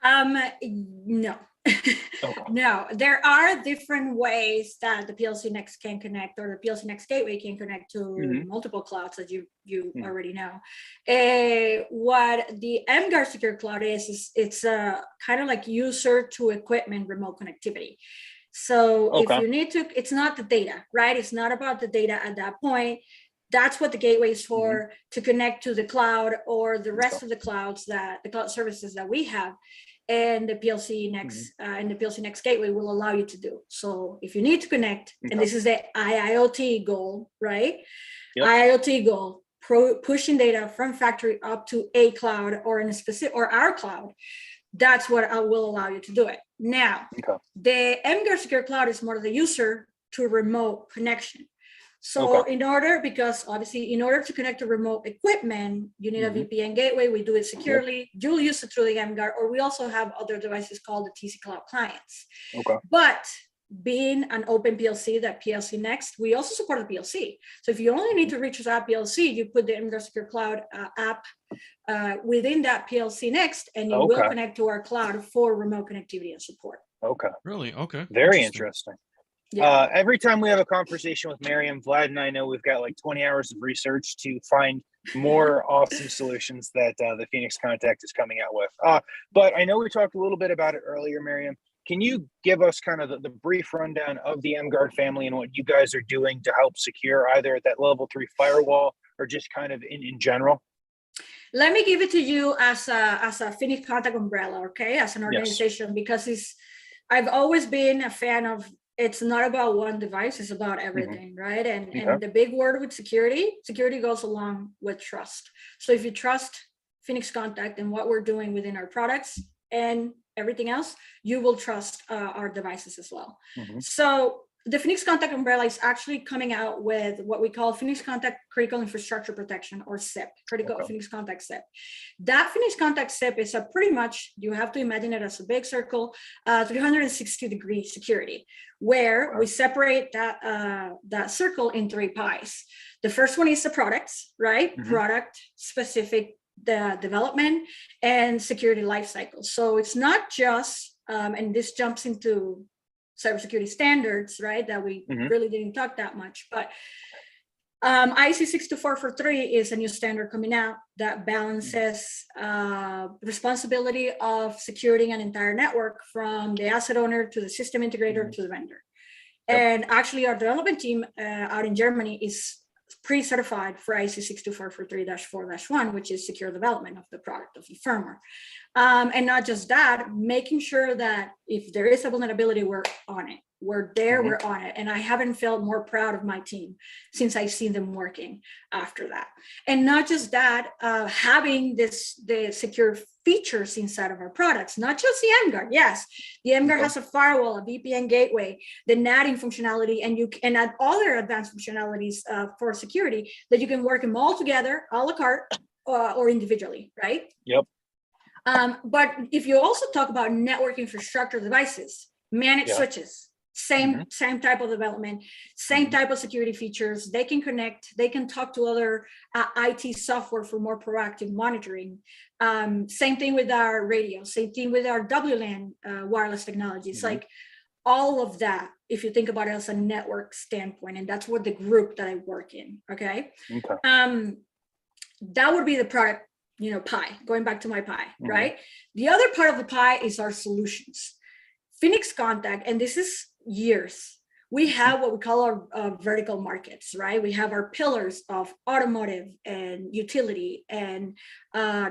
[SPEAKER 3] No.
[SPEAKER 2] Okay.
[SPEAKER 3] No, there are different ways that the PLC Next can connect, or the PLC Next Gateway can connect to multiple clouds, as you already know. What the mGuard Secure Cloud is it's a kind of like user to equipment remote connectivity. So if you need to, it's not the data, right? It's not about the data at that point. That's what the gateway is for, to connect to the cloud or the rest of the clouds, that the cloud services that we have. And the PLC Next and the PLC Next Gateway will allow you to do. So if you need to connect, and this is the IIoT goal, right? IIoT goal, pushing data from factory up to a cloud or in a specific, or our cloud. That's what will allow you to do it. Now, the mGuard Secure Cloud is more of the user to remote connection. So in order to connect to remote equipment, you need a VPN gateway. We do it securely. You'll use it through the mGuard, or we also have other devices called the TC Cloud clients. But being an open PLC, that PLC Next, we also support the PLC. So if you only need to reach that PLC, you put the mGuard Secure Cloud app within that PLC Next, and you will connect to our cloud for remote connectivity and support.
[SPEAKER 1] Really? Okay.
[SPEAKER 2] Very interesting. Every time we have a conversation with Miriam, Vlad and I know we've got like 20 hours of research to find more awesome solutions that the Phoenix Contact is coming out with. But I know we talked a little bit about it earlier, Miriam. Can you give us kind of the brief rundown of the MGuard family and what you guys are doing to help secure either at that level 3 firewall or just kind of in general?
[SPEAKER 3] Let me give it to you as a Phoenix Contact umbrella, okay, as an
[SPEAKER 2] Yes.
[SPEAKER 3] organization, because I've always been a fan of, it's not about one device, it's about everything, right?
[SPEAKER 2] Okay.
[SPEAKER 3] And the big word with security goes along with trust. So if you trust Phoenix Contact and what we're doing within our products and everything else, you will trust our devices as well. So the Phoenix Contact umbrella is actually coming out with what we call Phoenix Contact Critical Infrastructure Protection, or CIP, Phoenix Contact CIP. That Phoenix Contact CIP is a pretty much, you have to imagine it as a big circle, 360-degree security, where we separate that circle in 3 pies. The first one is the products, right? Product specific, the development and security lifecycle. So it's not just, and this jumps into cybersecurity standards, right? That we really didn't talk that much, but IEC 62443 is a new standard coming out that balances responsibility of securing an entire network from the asset owner to the system integrator to the vendor. And actually our development team out in Germany is pre-certified for IEC 62443-4-1, which is secure development of the product, of the firmware. And not just that, making sure that if there is a vulnerability, we're on it. We're there, we're on it. And I haven't felt more proud of my team since I've seen them working after that. And not just that, having the secure features inside of our products, not just the MGuard. Yes, the MGuard has a firewall, a VPN gateway, the NATing functionality, and you can add other advanced functionalities for security that you can work them all together, a la carte, or individually, right?
[SPEAKER 2] Yep.
[SPEAKER 3] But if you also talk about network infrastructure devices, managed switches, same type of development, same type of security features. They can connect, they can talk to other IT software for more proactive monitoring. Same thing with our radio, same thing with our WLAN wireless technologies. Like all of that, if you think about it as a network standpoint, and that's what the group that I work in, okay? That would be the product, pie, going back to my pie, right? The other part of the pie is our solutions. Phoenix Contact, and this is years, we have what we call our vertical markets, right? We have our pillars of automotive and utility and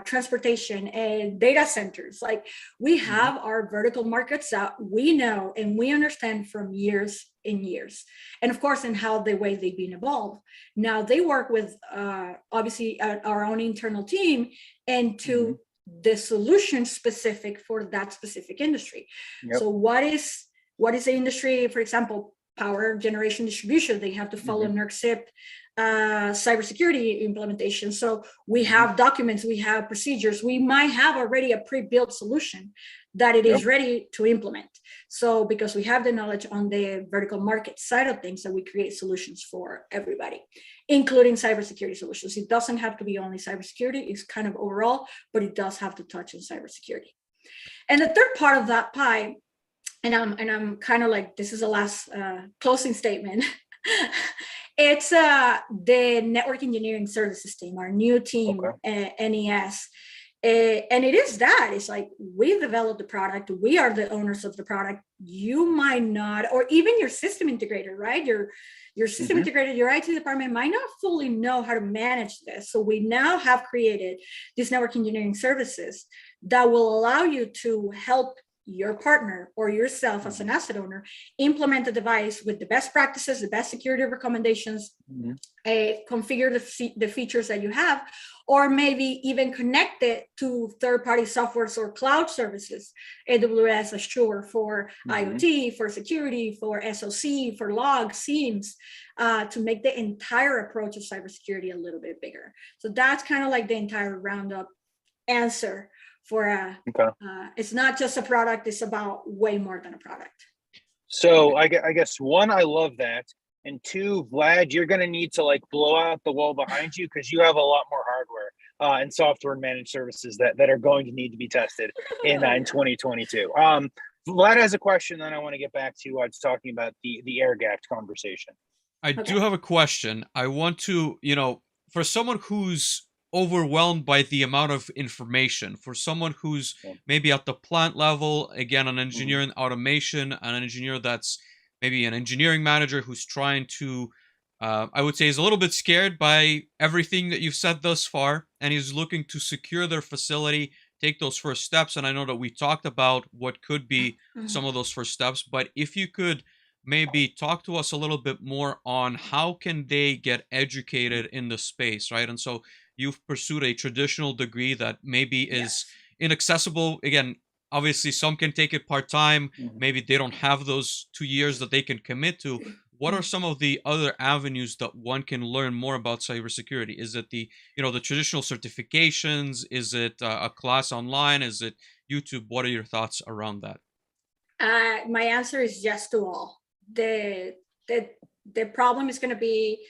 [SPEAKER 3] transportation and data centers. Like we have our vertical markets that we know and we understand from years and years. And of course, in how the way they've been evolved. Now they work with obviously our own internal team and to the solution specific for that specific industry. So what is the industry, for example, power generation distribution? They have to follow NERC CIP cybersecurity implementation. So we have documents, we have procedures, we might have already a pre-built solution that it is ready to implement. So because we have the knowledge on the vertical market side of things, that we create solutions for everybody, including cybersecurity solutions. It doesn't have to be only cybersecurity, it's kind of overall, but it does have to touch on cybersecurity. And the third part of that pie, and I'm kind of like, this is the last closing statement. It's the network engineering services team, our new team, NES. And it is that, it's like, we developed the product, we are the owners of the product. You might not, or even your system integrator, right? Your system integrator, your IT department might not fully know how to manage this. So we now have created these network engineering services that will allow you to help your partner or yourself as an asset owner implement the device with the best practices, the best security recommendations, configure the features that you have, or maybe even connect it to third-party softwares or cloud services, AWS, Azure for IoT, for security, for SOC, for logs, SIEMs, to make the entire approach of cybersecurity a little bit bigger. So that's kind of like the entire roundup answer for it's not just a product, it's about way more than a product.
[SPEAKER 2] So I guess one, I love that, and two, Vlad, you're going to need to like blow out the wall behind you because you have a lot more hardware and software and managed services that are going to need to be tested in 2022. Vlad has a question, then I want to get back to talking about the air gapped conversation.
[SPEAKER 1] I do have a question. I want to, for someone who's overwhelmed by the amount of information, for someone who's
[SPEAKER 2] Yeah.
[SPEAKER 1] maybe at the plant level, again, an
[SPEAKER 2] Mhm.
[SPEAKER 1] engineer in automation, and an engineer that's maybe an engineering manager who's trying to, I would say, is a little bit scared by everything that you've said thus far, and he's looking to secure their facility, take those first steps. And I know that we talked about what could be
[SPEAKER 3] Mhm.
[SPEAKER 1] some of those first steps, but if you could maybe talk to us a little bit more on how can they get educated in the space, right? And so you've pursued a traditional degree that maybe is
[SPEAKER 3] Yes.
[SPEAKER 1] inaccessible. Again, obviously some can take it part-time,
[SPEAKER 2] Mhm.
[SPEAKER 1] maybe they don't have those 2 years that they can commit to. What are some of the other avenues that one can learn more about cybersecurity? Is it the, the traditional certifications? Is it a class online? Is it YouTube? What are your thoughts around that?
[SPEAKER 3] My answer is yes to all. The the problem is going to be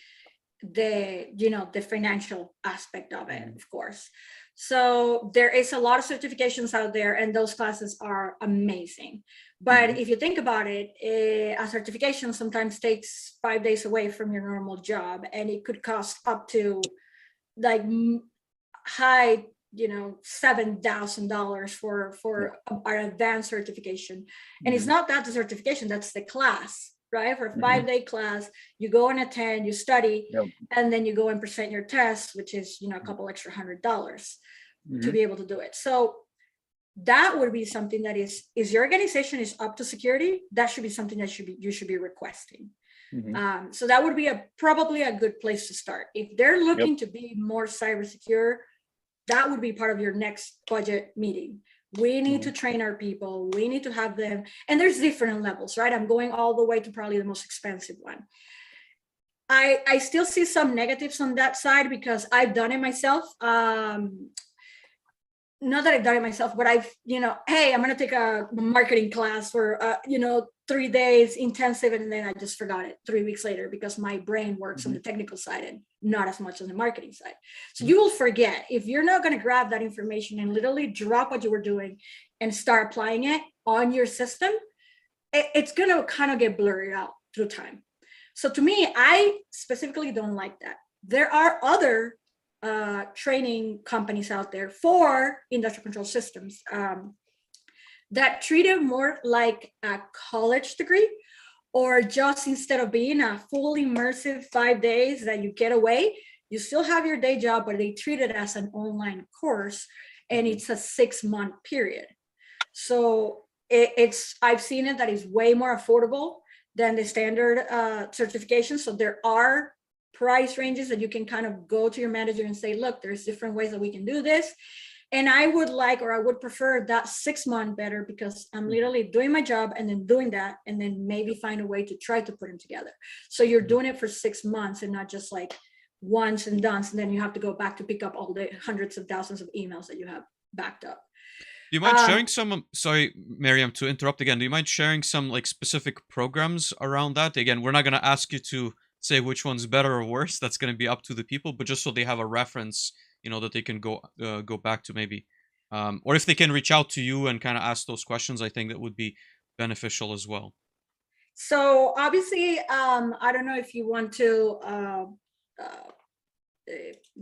[SPEAKER 3] the financial aspect of it, of course. So there is a lot of certifications out there, and those classes are amazing. But
[SPEAKER 2] Mhm.
[SPEAKER 3] if you think about it, a certification sometimes takes 5 days away from your normal job, and it could cost up to like high, $7,000
[SPEAKER 2] Yeah.
[SPEAKER 3] for an advanced certification. And it's
[SPEAKER 2] Mhm.
[SPEAKER 3] not that the certification, that's the class, right? For a
[SPEAKER 2] Mhm.
[SPEAKER 3] 5-day class, you go and attend, you study,
[SPEAKER 2] Yep.
[SPEAKER 3] and then you go and present your test, which is a couple extra $100 to
[SPEAKER 2] Mhm.
[SPEAKER 3] be able to do it. So that would be something that is your organization is up to security, that should be something that you should be requesting.
[SPEAKER 2] Mhm.
[SPEAKER 3] So that would be probably a good place to start. If they're
[SPEAKER 2] Yep.
[SPEAKER 3] looking to be more cyber secure, that would be part of your next budget meeting. We need to train our people. We need to have them. And there's different levels, right? I'm going all the way to probably the most expensive one. I still see some negatives on that side because I've done it myself. Not that I've done it myself, but hey, I'm going to take a marketing class for, 3 days intensive. And then I just forgot it 3 weeks later because my brain works on the technical side and not as much on the marketing side. So you will forget if you're not going to grab that information and literally drop what you were doing and start applying it on your system, it's going to kind of get blurred out through time. So to me, I specifically don't like that. There are other training companies out there for industrial control systems that treat it more like a college degree, or just instead of being a full immersive 5 days that you get away, you still have your day job, but they treat it as an online course, and it's a 6-month period. So I've seen it that is way more affordable than the standard certification. So there are price ranges that you can kind of go to your manager and say, look, there's different ways that we can do this. And I would prefer that 6-month better because I'm literally doing my job and then doing that, and then maybe find a way to try to put them together. So you're doing it for 6 months and not just like once and done. And then you have to go back to pick up all the hundreds of thousands of emails that you have backed up.
[SPEAKER 1] Do you mind sharing some, sorry, Miriam, to interrupt again. Do you mind sharing some like specific programs around that? Again, we're not going to ask you to say which one's better or worse. That's going to be up to the people, but just so they have a reference, that they can go back to maybe, or if they can reach out to you and kind of ask those questions, I think that would be beneficial as well.
[SPEAKER 3] So obviously, I don't know if you want to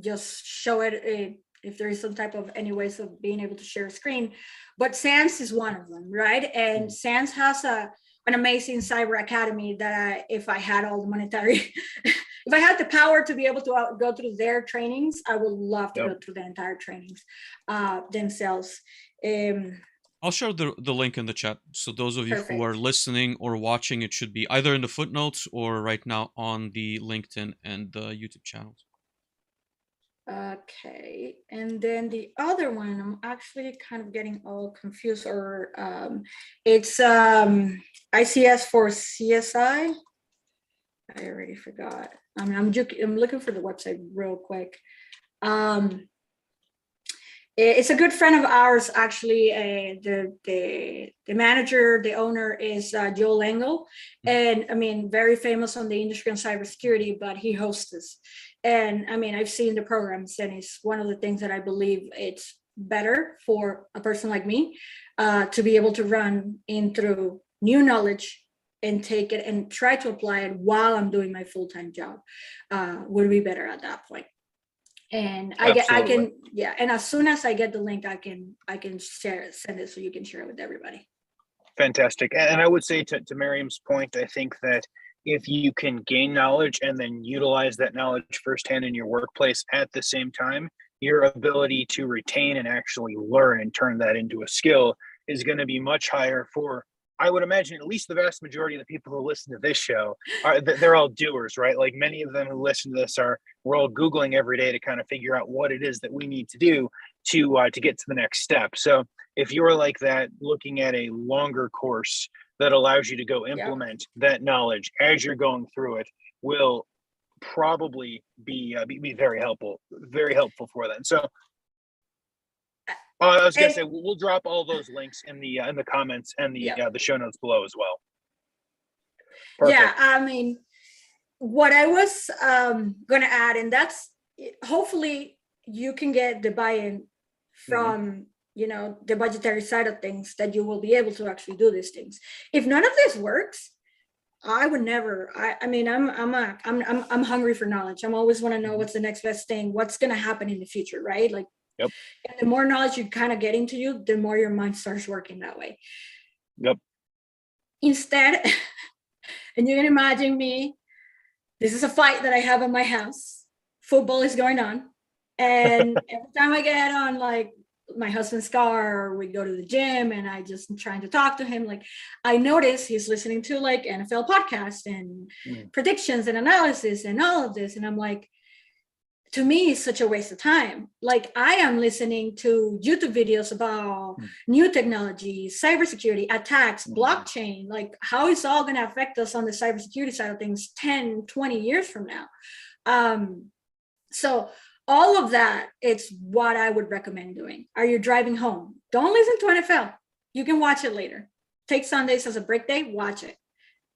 [SPEAKER 3] just show it if there is some type of any ways of being able to share a screen, but SANS is one of them, right? And SANS has an amazing cyber academy that if I had all the monetary, if I had the power to be able to go through their trainings, I would love to go through the entire trainings themselves.
[SPEAKER 1] I'll share the link in the chat. So those of you who are
[SPEAKER 3] Perfect.
[SPEAKER 1] listening or watching, it should be either in the footnotes or right now on the LinkedIn and the YouTube channels.
[SPEAKER 3] Okay, and then the other one, I'm actually kind of getting all confused, or it's ICS for CSI. I already forgot. I mean, I'm looking for the website real quick. It's a good friend of ours, actually. The manager, the owner is Joel Engel, and I mean, very famous on the industry on cybersecurity. But he hosts this, and I mean, I've seen the programs, and it's one of the things that I believe it's better for a person like me to be able to run in through new knowledge and take it and try to apply it while I'm doing my full-time job. Would be better at that point. And
[SPEAKER 2] Absolutely.
[SPEAKER 3] yeah. And as soon as I get the link, I can send it so you can share it with everybody.
[SPEAKER 2] Fantastic. And I would say to Miriam's point, I think that if you can gain knowledge and then utilize that knowledge firsthand in your workplace at the same time, your ability to retain and actually learn and turn that into a skill is going to be much higher for, I would imagine, at least the vast majority of the people who listen to this show are, they're all doers, right? Like many of them who listen to this we're all Googling every day to kind of figure out what it is that we need to do to get to the next step. So if you're like that, looking at a longer course that allows you to go implement that knowledge as you're going through it will probably be very helpful for them. So I was gonna say we'll drop all those links in the comments and the show notes below as well.
[SPEAKER 3] Perfect. Yeah, I mean, what I was gonna add, and that's hopefully you can get the buy-in from the budgetary side of things, that you will be able to actually do these things. If none of this works, I would never. I mean, I'm hungry for knowledge. I'm always want to know what's the next best thing, what's going to happen in the future, right? Like, and the more knowledge you kind of get into you, the more your mind starts working that way. Instead, and you can imagine me, this is a fight that I have in my house. Football is going on. And every time I get on like my husband's car, or we go to the gym and I just trying to talk to him, like I notice he's listening to like NFL podcasts and predictions and analysis and all of this. And I'm like, to me, it's such a waste of time. Like I am listening to YouTube videos about new technology, cybersecurity, attacks, blockchain, like how it's all going to affect us on the cybersecurity side of things 10, 20 years from now. So all of that, it's what I would recommend doing. Are you driving home? Don't listen to NFL. You can watch it later. Take Sundays as a break day, watch it.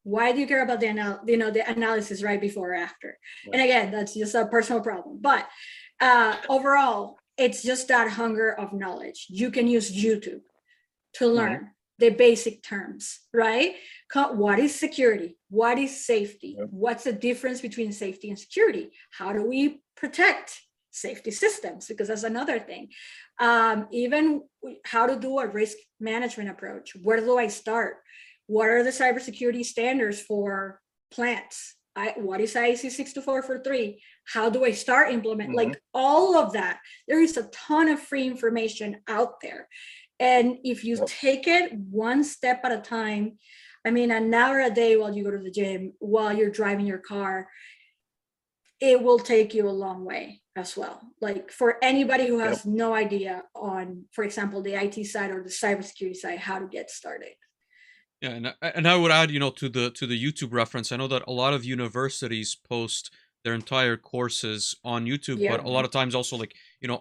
[SPEAKER 3] Why do you care about the analysis right before or after? And again, that's just a personal problem. But overall, it's just that hunger of knowledge. You can use YouTube to learn the basic terms, right? What is security? What is safety? What's the difference between safety and security? How do we protect safety systems? Because that's another thing. Even how to do a risk management approach. Where do I start? What are the cybersecurity standards for plants? What is IEC 62443? How do I start implementing? Like all of that. There is a ton of free information out there. And if you take it one step at a time, I mean, an hour a day while you go to the gym, while you're driving your car, it will take you a long way as well. Like for anybody who has no idea on, for example, the IT side or the cybersecurity side, how to get started.
[SPEAKER 1] Yeah, and I would add, to the YouTube reference, I know that a lot of universities post their entire courses on YouTube, but a lot of times also like,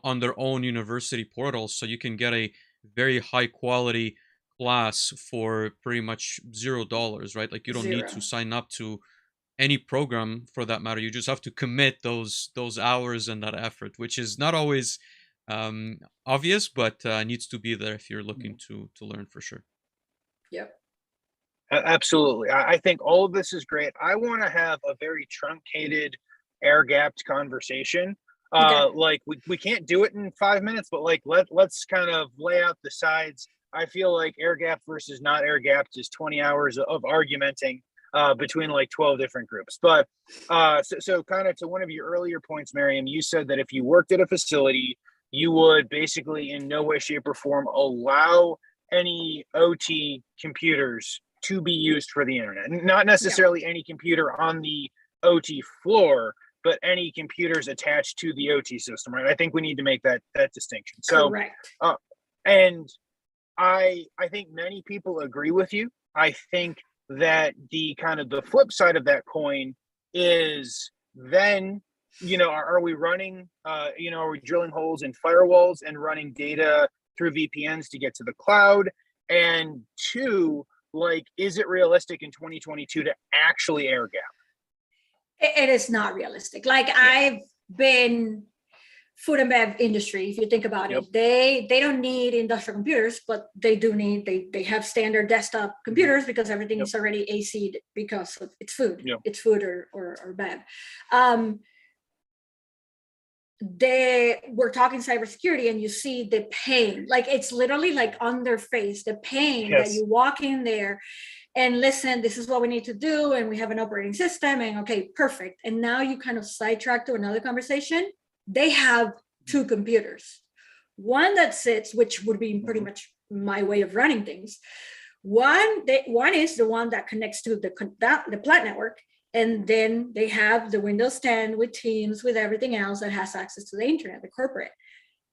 [SPEAKER 1] on their own university portals, so you can get a very high quality class for pretty much $0, right? Like you don't need to sign up to any program for that matter. You just have to commit those hours and that effort, which is not always obvious, but needs to be there if you're looking to learn for sure.
[SPEAKER 2] Absolutely. I think all of this is great. I want to have a very truncated, air-gapped conversation. Like we can't do it in 5 minutes, but like let's kind of lay out the sides. I feel like air-gapped versus not air-gapped is 20 hours of argumenting between like 12 different groups. But so kind of to one of your earlier points, Miriam, you said that if you worked at a facility, you would basically in no way, shape, or form allow any OT computers to be used for the internet. Not necessarily any computer on the OT floor, but any computers attached to the OT system, right? I think we need to make that distinction. So,
[SPEAKER 3] correct.
[SPEAKER 2] And I think many people agree with you. I think that the kind of the flip side of that coin is then, are we running, are we drilling holes in firewalls and running data through VPNs to get to the cloud? And two, like, is it realistic in 2022 to actually air gap?
[SPEAKER 3] It is not realistic. Like I've been food and bev industry. If you think about it, they don't need industrial computers, but they do need, they have standard desktop computers because everything is already AC'd because of it's food. It's food or bev. we're talking cybersecurity and you see the pain, like it's literally like on their face, the pain that
[SPEAKER 2] Yes.
[SPEAKER 3] you walk in there and listen, this is what we need to do, and we have an operating system, and okay, perfect. And now you kind of sidetrack to another conversation. They have two computers, one that sits, which would be pretty much my way of running things. One is the one that connects to the plant network, and then they have the Windows 10 with Teams, with everything else that has access to the internet, the corporate.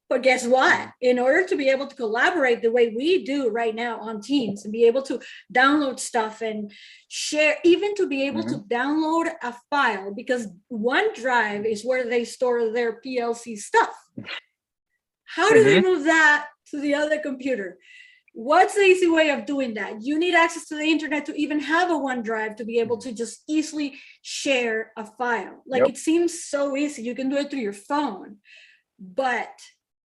[SPEAKER 3] But guess what? In order to be able to collaborate the way we do right now on Teams and be able to download stuff and share, even to be able to download a file, because OneDrive is where they store their PLC stuff. How do they move that to the other computer? What's the easy way of doing that? You need access to the internet to even have a OneDrive to be able to just easily share a file. Like it seems so easy. You can do it through your phone, but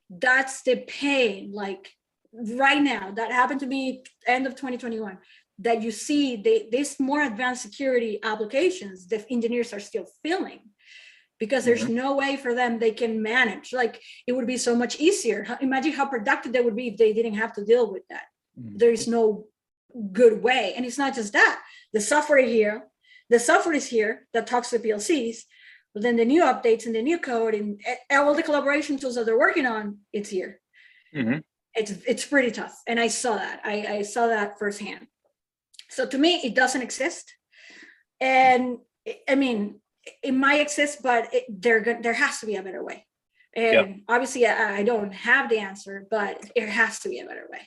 [SPEAKER 3] that's the pain. Like right now, that happened to me end of 2021, that you see these more advanced security applications, the engineers are still feeling, because there's no way for them, they can manage. Like it would be so much easier. Imagine how productive they would be if they didn't have to deal with that. There is no good way. And it's not just that. The software is here that talks to PLCs, but then the new updates and the new code and all the collaboration tools that they're working on, it's here. It's pretty tough. And I saw that. I saw that firsthand. So to me, it doesn't exist. And I mean, it might exist, but there has to be a better way. And obviously I don't have the answer, but there has to be a better way.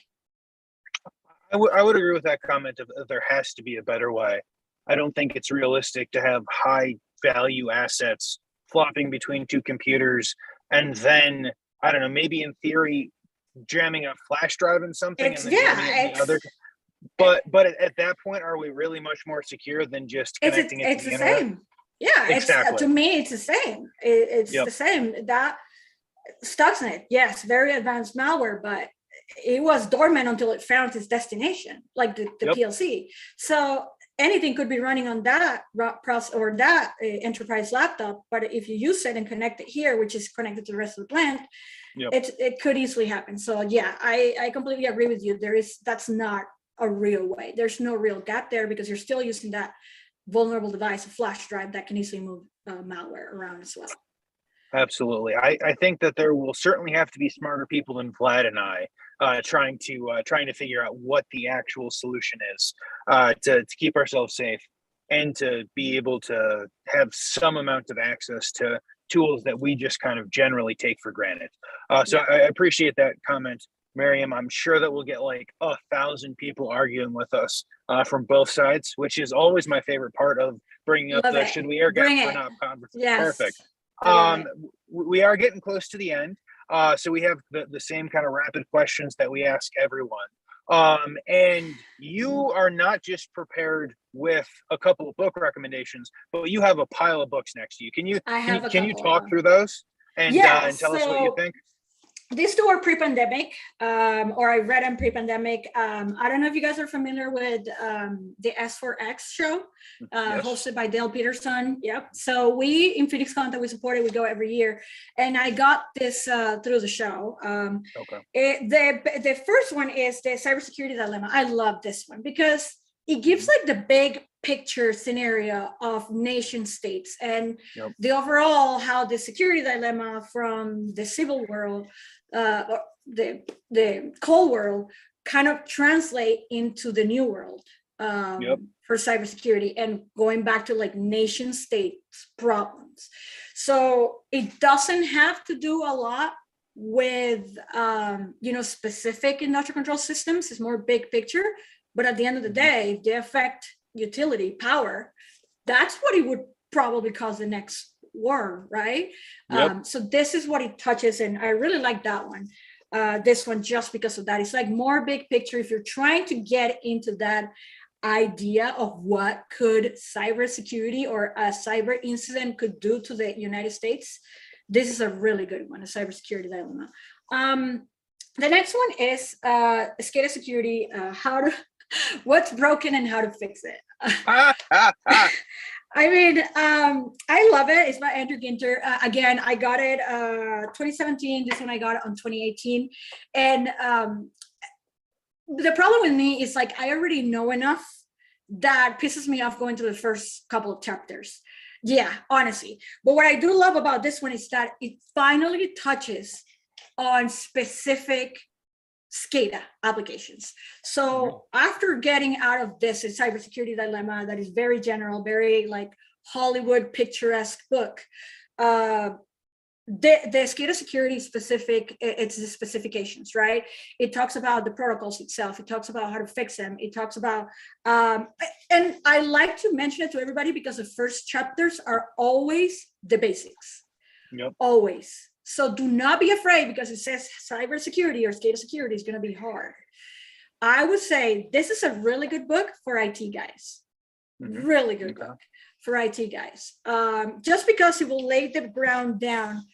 [SPEAKER 2] I would agree with that comment of there has to be a better way. I don't think it's realistic to have high value assets flopping between two computers and then, I don't know, maybe in theory jamming a flash drive in something and then jamming it in the other. But at that point, are we really much more secure than just connecting it to the internet?
[SPEAKER 3] Same. Yeah, exactly. To me, it's the same. It's the same. That Stuxnet, yes, very advanced malware, but it was dormant until it found its destination, like the PLC. So anything could be running on that process or that enterprise laptop. But if you use it and connect it here, which is connected to the rest of the plant, it could easily happen. So yeah, I completely agree with you. That's not a real way. There's no real gap there, because you're still using that vulnerable device, a flash drive that can easily move malware around as well.
[SPEAKER 2] Absolutely. I think that there will certainly have to be smarter people than Vlad and I trying to figure out what the actual solution is to keep ourselves safe and to be able to have some amount of access to tools that we just kind of generally take for granted. So I appreciate that comment, Miriam. I'm sure that we'll get like 1,000 people arguing with us from both sides, which is always my favorite part of bringing up the should we air gap or not conversation.
[SPEAKER 3] Yes.
[SPEAKER 2] Perfect. We are getting close to the end. So we have the same kind of rapid questions that we ask everyone. And you are not just prepared with a couple of book recommendations, but you have a pile of books next to you. Can you talk through those and tell us what you think?
[SPEAKER 3] These two are pre-pandemic, or I read them pre-pandemic. I don't know if you guys are familiar with the S4X show, hosted by Dale Peterson. Yep. So we in Phoenix Content, we support it. We go every year, and I got this through the show. The first one is the cybersecurity dilemma. I love this one because it gives like the big picture scenario of nation states and the overall how the security dilemma from the civil world, the Cold World, kind of translate into the new world for cybersecurity and going back to like nation states problems. So it doesn't have to do a lot with specific industrial control systems. It's more big picture. But at the end of the day, if they affect utility, power, that's what it would probably cause the next war, right? So this is what it touches, and I really like that one. This one just because of that. It's like more big picture. If you're trying to get into that idea of what could cybersecurity or a cyber incident could do to the United States, this is a really good one, a cybersecurity dilemma. The next one is SCADA security, what's broken and how to fix it. I mean, I love it. It's by Andrew Ginter. Again, I got it 2017. This one I got it on 2018. And the problem with me is like, I already know enough that pisses me off going to the first couple of chapters. Yeah, honestly. But what I do love about this one is that it finally touches on specific SCADA applications. So after getting out of this cybersecurity dilemma that is very general, very like Hollywood picturesque book, the SCADA security specific, it's the specifications, right? It talks about the protocols itself. It talks about how to fix them. It talks about, and I like to mention it to everybody because the first chapters are always the basics.
[SPEAKER 2] Yep.
[SPEAKER 3] Always. So do not be afraid because it says cybersecurity or SCADA security is going to be hard. I would say this is a really good book for IT guys. Really good book for IT guys. Just because it will lay the ground down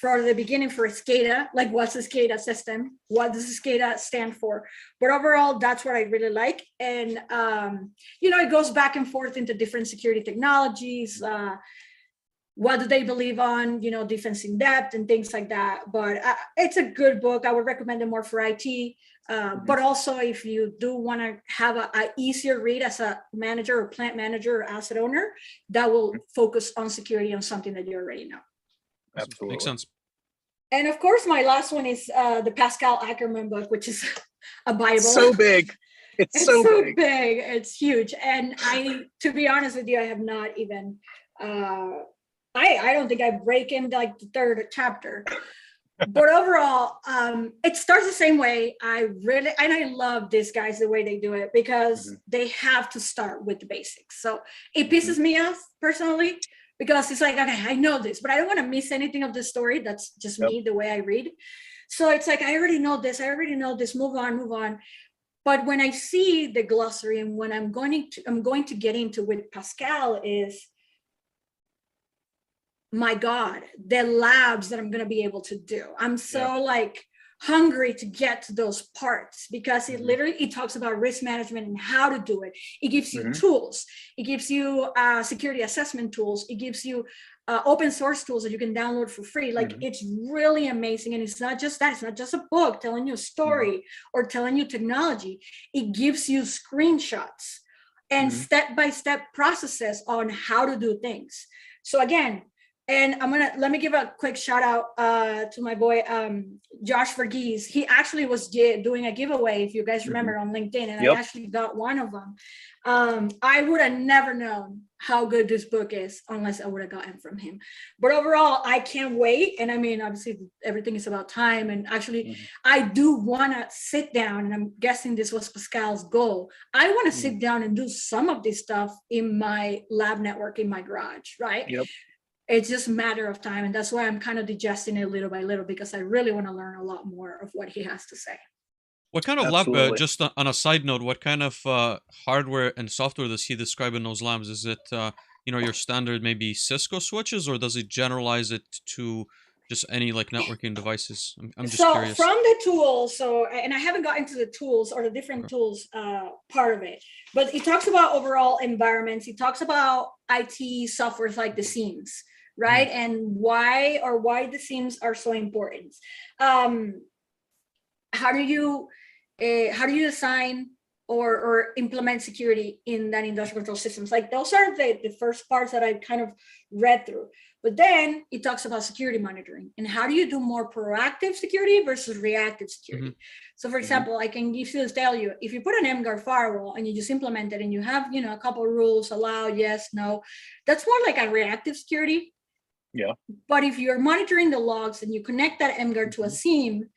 [SPEAKER 3] for the beginning for SCADA, like what's the SCADA system? What does SCADA stand for? But overall, that's what I really like. And, you know, it goes back and forth into different security technologies. What do they believe on, you know, defense in depth and things like that. But it's a good book. I would recommend it more for IT. But also if you do want to have a easier read as a manager or plant manager or asset owner, that will focus on security on something that you already know.
[SPEAKER 2] Absolutely.
[SPEAKER 1] Makes sense.
[SPEAKER 3] And of course, my last one is the Pascal Ackerman book, which is a Bible.
[SPEAKER 2] So big. It's so big.
[SPEAKER 3] It's huge. And to be honest with you, I have not even, I don't think I break in like the third chapter. But overall, it starts the same way. I love these guys, the way they do it, because they have to start with the basics. So it pisses me off personally, because it's like, okay, I know this, but I don't want to miss anything of the story. That's just me, the way I read. So it's like, I already know this, move on. But when I see the glossary and when I'm going to get into with Pascal is, my God, the labs that I'm going to be able to do. I'm so like hungry to get to those parts, because it talks about risk management and how to do it. It gives you tools. It gives you security assessment tools. It gives you open source tools that you can download for free. Like it's really amazing. And it's not just that. It's not just a book telling you a story or telling you technology. It gives you screenshots and step-by-step processes on how to do things. So again, and let me give a quick shout out to my boy, Josh Verghese. He actually was doing a giveaway, if you guys remember, on LinkedIn, and I actually got one of them. I would have never known how good this book is unless I would have gotten from him. But overall, I can't wait. And I mean, obviously everything is about time. And actually, I do want to sit down, and I'm guessing this was Pascal's goal. I want to sit down and do some of this stuff in my lab network in my garage, right?
[SPEAKER 2] Yep.
[SPEAKER 3] It's just a matter of time. And that's why I'm kind of digesting it little by little, because I really want to learn a lot more of what he has to say.
[SPEAKER 1] What kind of lab, just on a side note, what kind of hardware and software does he describe in those labs? Is it, you know, your standard maybe Cisco switches, or does it generalize it to just any like networking devices? I'm just curious.
[SPEAKER 3] From the tools, and I haven't got into the tools or the different tools part of it, but it talks about overall environments. It talks about IT softwares like the SIEMs, right? And why the SIEMs are so important. How do you design or implement security in that industrial control systems? Like those are the first parts that I kind of read through. But then it talks about security monitoring and how do you do more proactive security versus reactive security. So for example, I can tell you, if you put an mGuard firewall and you just implement it and you have, you know, a couple of rules, allow, yes, no, that's more like a reactive security.
[SPEAKER 2] Yeah.
[SPEAKER 3] But if you're monitoring the logs and you connect that mGuard to a SIEM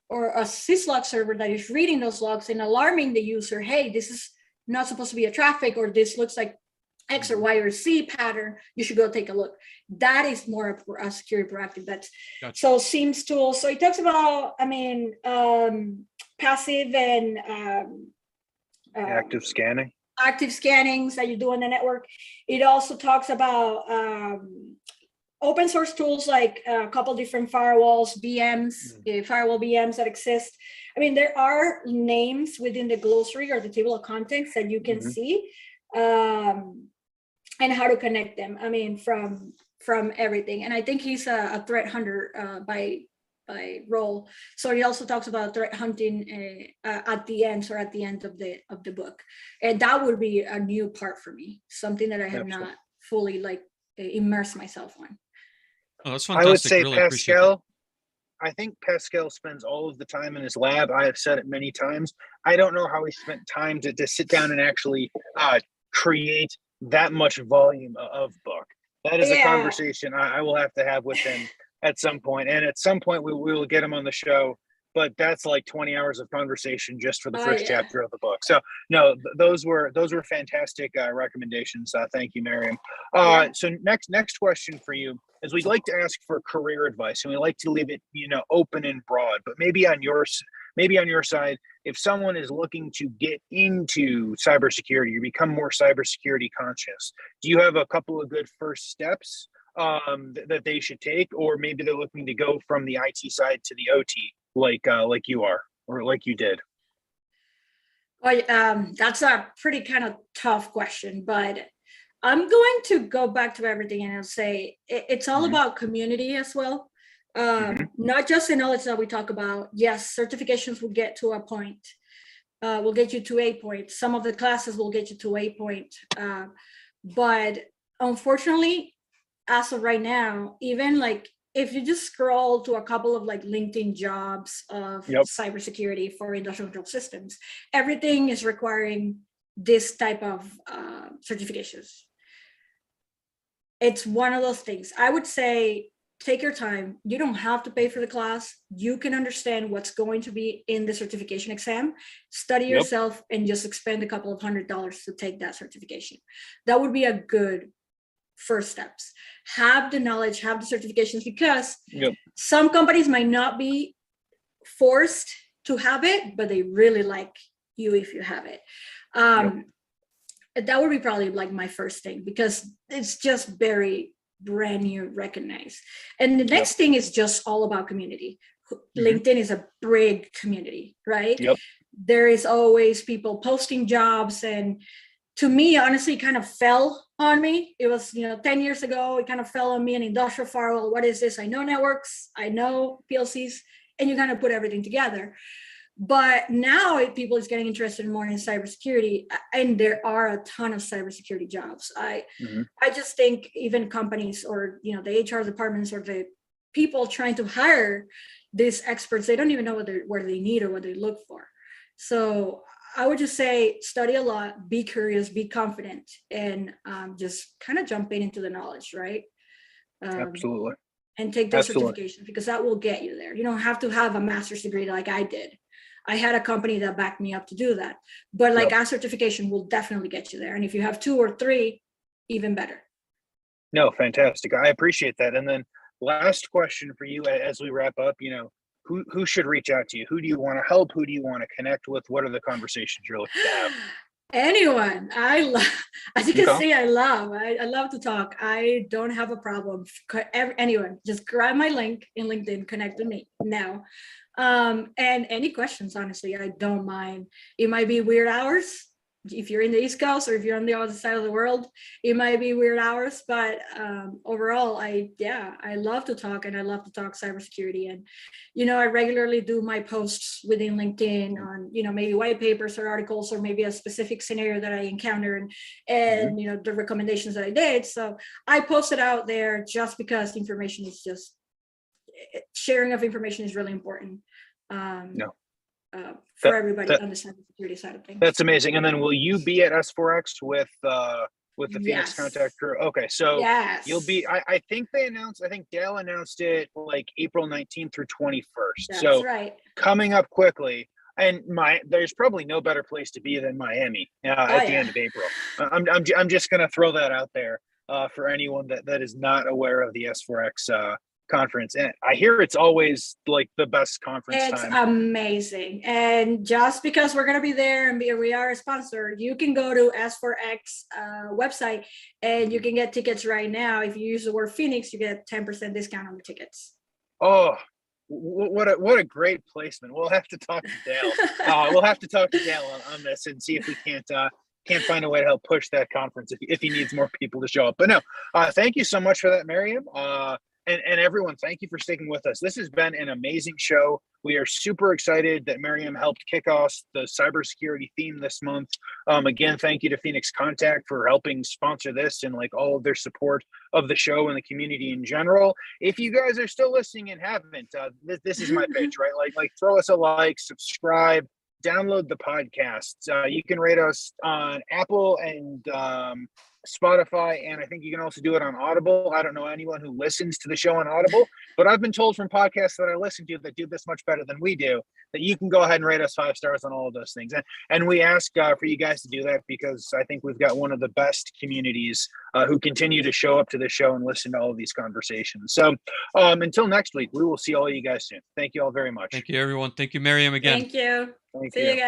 [SPEAKER 3] or a syslog server that is reading those logs and alarming the user, hey, this is not supposed to be a traffic, or this looks like X or Y or Z pattern, you should go take a look. That is more a security proactive. That's gotcha. So SIEMs tools. So it talks about, I mean, passive and
[SPEAKER 2] active scanning.
[SPEAKER 3] Active scannings that you do on the network. It also talks about open source tools like a couple different firewalls, VMs, firewall VMs that exist. I mean, there are names within the glossary or the table of contents that you can see. and how to connect them. I mean, from everything. And I think he's a threat hunter by role. So he also talks about threat hunting at the end of the book, and that would be a new part for me, something that I have
[SPEAKER 2] Absolutely.
[SPEAKER 3] not fully like immersed myself on.
[SPEAKER 1] Oh, that's
[SPEAKER 2] I would
[SPEAKER 1] fantastic.
[SPEAKER 2] say
[SPEAKER 1] Really appreciate that.
[SPEAKER 2] Pascal. I think Pascal spends all of the time in his lab. I have said it many times. I don't know how he spent time to sit down and actually create that much volume of book. That is a
[SPEAKER 3] Yeah.
[SPEAKER 2] conversation I will have to have with him at some point. And at some point, we will get him on the show. But that's like 20 hours of conversation just for the first
[SPEAKER 3] Yeah.
[SPEAKER 2] chapter of the book. So no, those were fantastic recommendations. Thank you, Miriam.
[SPEAKER 3] Yeah.
[SPEAKER 2] So next question for you is, we'd like to ask for career advice, and we like to leave it, open and broad. But maybe on your side, if someone is looking to get into cybersecurity or become more cybersecurity conscious, do you have a couple of good first steps that they should take? Or maybe they're looking to go from the IT side to the OT, like you are, or like you did.
[SPEAKER 3] Well, that's a pretty kind of tough question, but I'm going to go back to everything and I'll say it's all about community as well. Not just the knowledge that we talk about. Yes, certifications will get to a point, will get you to a point. Some of the classes will get you to a point. But unfortunately, as of right now, even like if you just scroll to a couple of like LinkedIn jobs of cybersecurity for industrial control systems, everything is requiring this type of certifications. It's one of those things. I would say take your time. You don't have to pay for the class. You can understand what's going to be in the certification exam, study yourself, and just expend a couple of $100s to take that certification. That would be a good first steps. Have the knowledge, have the certifications, because some companies might not be forced to have it, but they really like you if you have it. That would be probably like my first thing, because it's just very brand new, recognized. And the next thing is just all about community. LinkedIn is a big community, right? There is always people posting jobs, and to me, honestly, it kind of fell on me. It was, 10 years ago, it kind of fell on me, an industrial firewall. What is this? I know networks, I know PLCs, and you kind of put everything together. But now people is getting interested more in cybersecurity, and there are a ton of cybersecurity jobs. I just think even companies, or the HR departments, or the people trying to hire these experts, they don't even know where they need or what they look for. So I would just say study a lot, be curious, be confident, and just kind of jump into the knowledge, right?
[SPEAKER 2] Absolutely.
[SPEAKER 3] And take those certifications, because that will get you there. You don't have to have a master's degree like I did. I had a company that backed me up to do that. But like a certification will definitely get you there. And if you have 2 or 3, even better.
[SPEAKER 2] No, fantastic. I appreciate that. And then last question for you as we wrap up, who should reach out to you? Who do you want to help? Who do you want to connect with? What are the conversations you're looking to have?
[SPEAKER 3] Anyone. I love, as you can see, I love to talk. I don't have a problem. Anyone, just grab my link in LinkedIn, connect with me now. And any questions, honestly, I don't mind. It might be weird hours. If you're in the East Coast, or if you're on the other side of the world, it might be weird hours, but overall, I love to talk, and I love to talk cybersecurity. And, I regularly do my posts within LinkedIn on, maybe white papers or articles, or maybe a specific scenario that I encounter, and the recommendations that I did. So I post it out there just because information is just, sharing of information is really important. For everybody on the cybersecurity side of things.
[SPEAKER 2] That's amazing. And then will you be at S4X with the Phoenix Contact crew? Okay, so you'll be. I think Dale announced it like April 19th through 21st.
[SPEAKER 3] That's
[SPEAKER 2] so
[SPEAKER 3] right.
[SPEAKER 2] Coming up quickly. And there's probably no better place to be than Miami at the end of April. I'm just gonna throw that out there for anyone that is not aware of the S4X conference. And I hear it's always like the best conference time.
[SPEAKER 3] It's amazing. And just because we're going to be there and we are a sponsor, you can go to S4X website and you can get tickets right now. If you use the word Phoenix, you get 10% discount on the tickets.
[SPEAKER 2] Oh, what a great placement. We'll have to talk to Dale. We'll have to talk to Dale on this and see if we can't can't find a way to help push that conference if he needs more people to show up. But no, thank you so much for that, Miriam. And everyone, thank you for sticking with us. This has been an amazing show. We are super excited that Miriam helped kick off the cybersecurity theme this month. Again, thank you to Phoenix Contact for helping sponsor this and like all of their support of the show and the community in general. If you guys are still listening and haven't, this is my pitch, right? Like throw us a like, subscribe, download the podcast. You can rate us on Apple and Spotify, and I think you can also do it on Audible. I don't know anyone who listens to the show on Audible, but I've been told from podcasts that I listen to that do this much better than we do, that you can go ahead and rate us 5 stars on all of those things. And we ask for you guys to do that because I think we've got one of the best communities who continue to show up to the show and listen to all of these conversations. So until next week, we will see all you guys soon. Thank you all very much.
[SPEAKER 1] Thank you, everyone. Thank you, Miriam, again.
[SPEAKER 3] Thank you.
[SPEAKER 2] Thank
[SPEAKER 3] See
[SPEAKER 2] you.
[SPEAKER 3] you guys.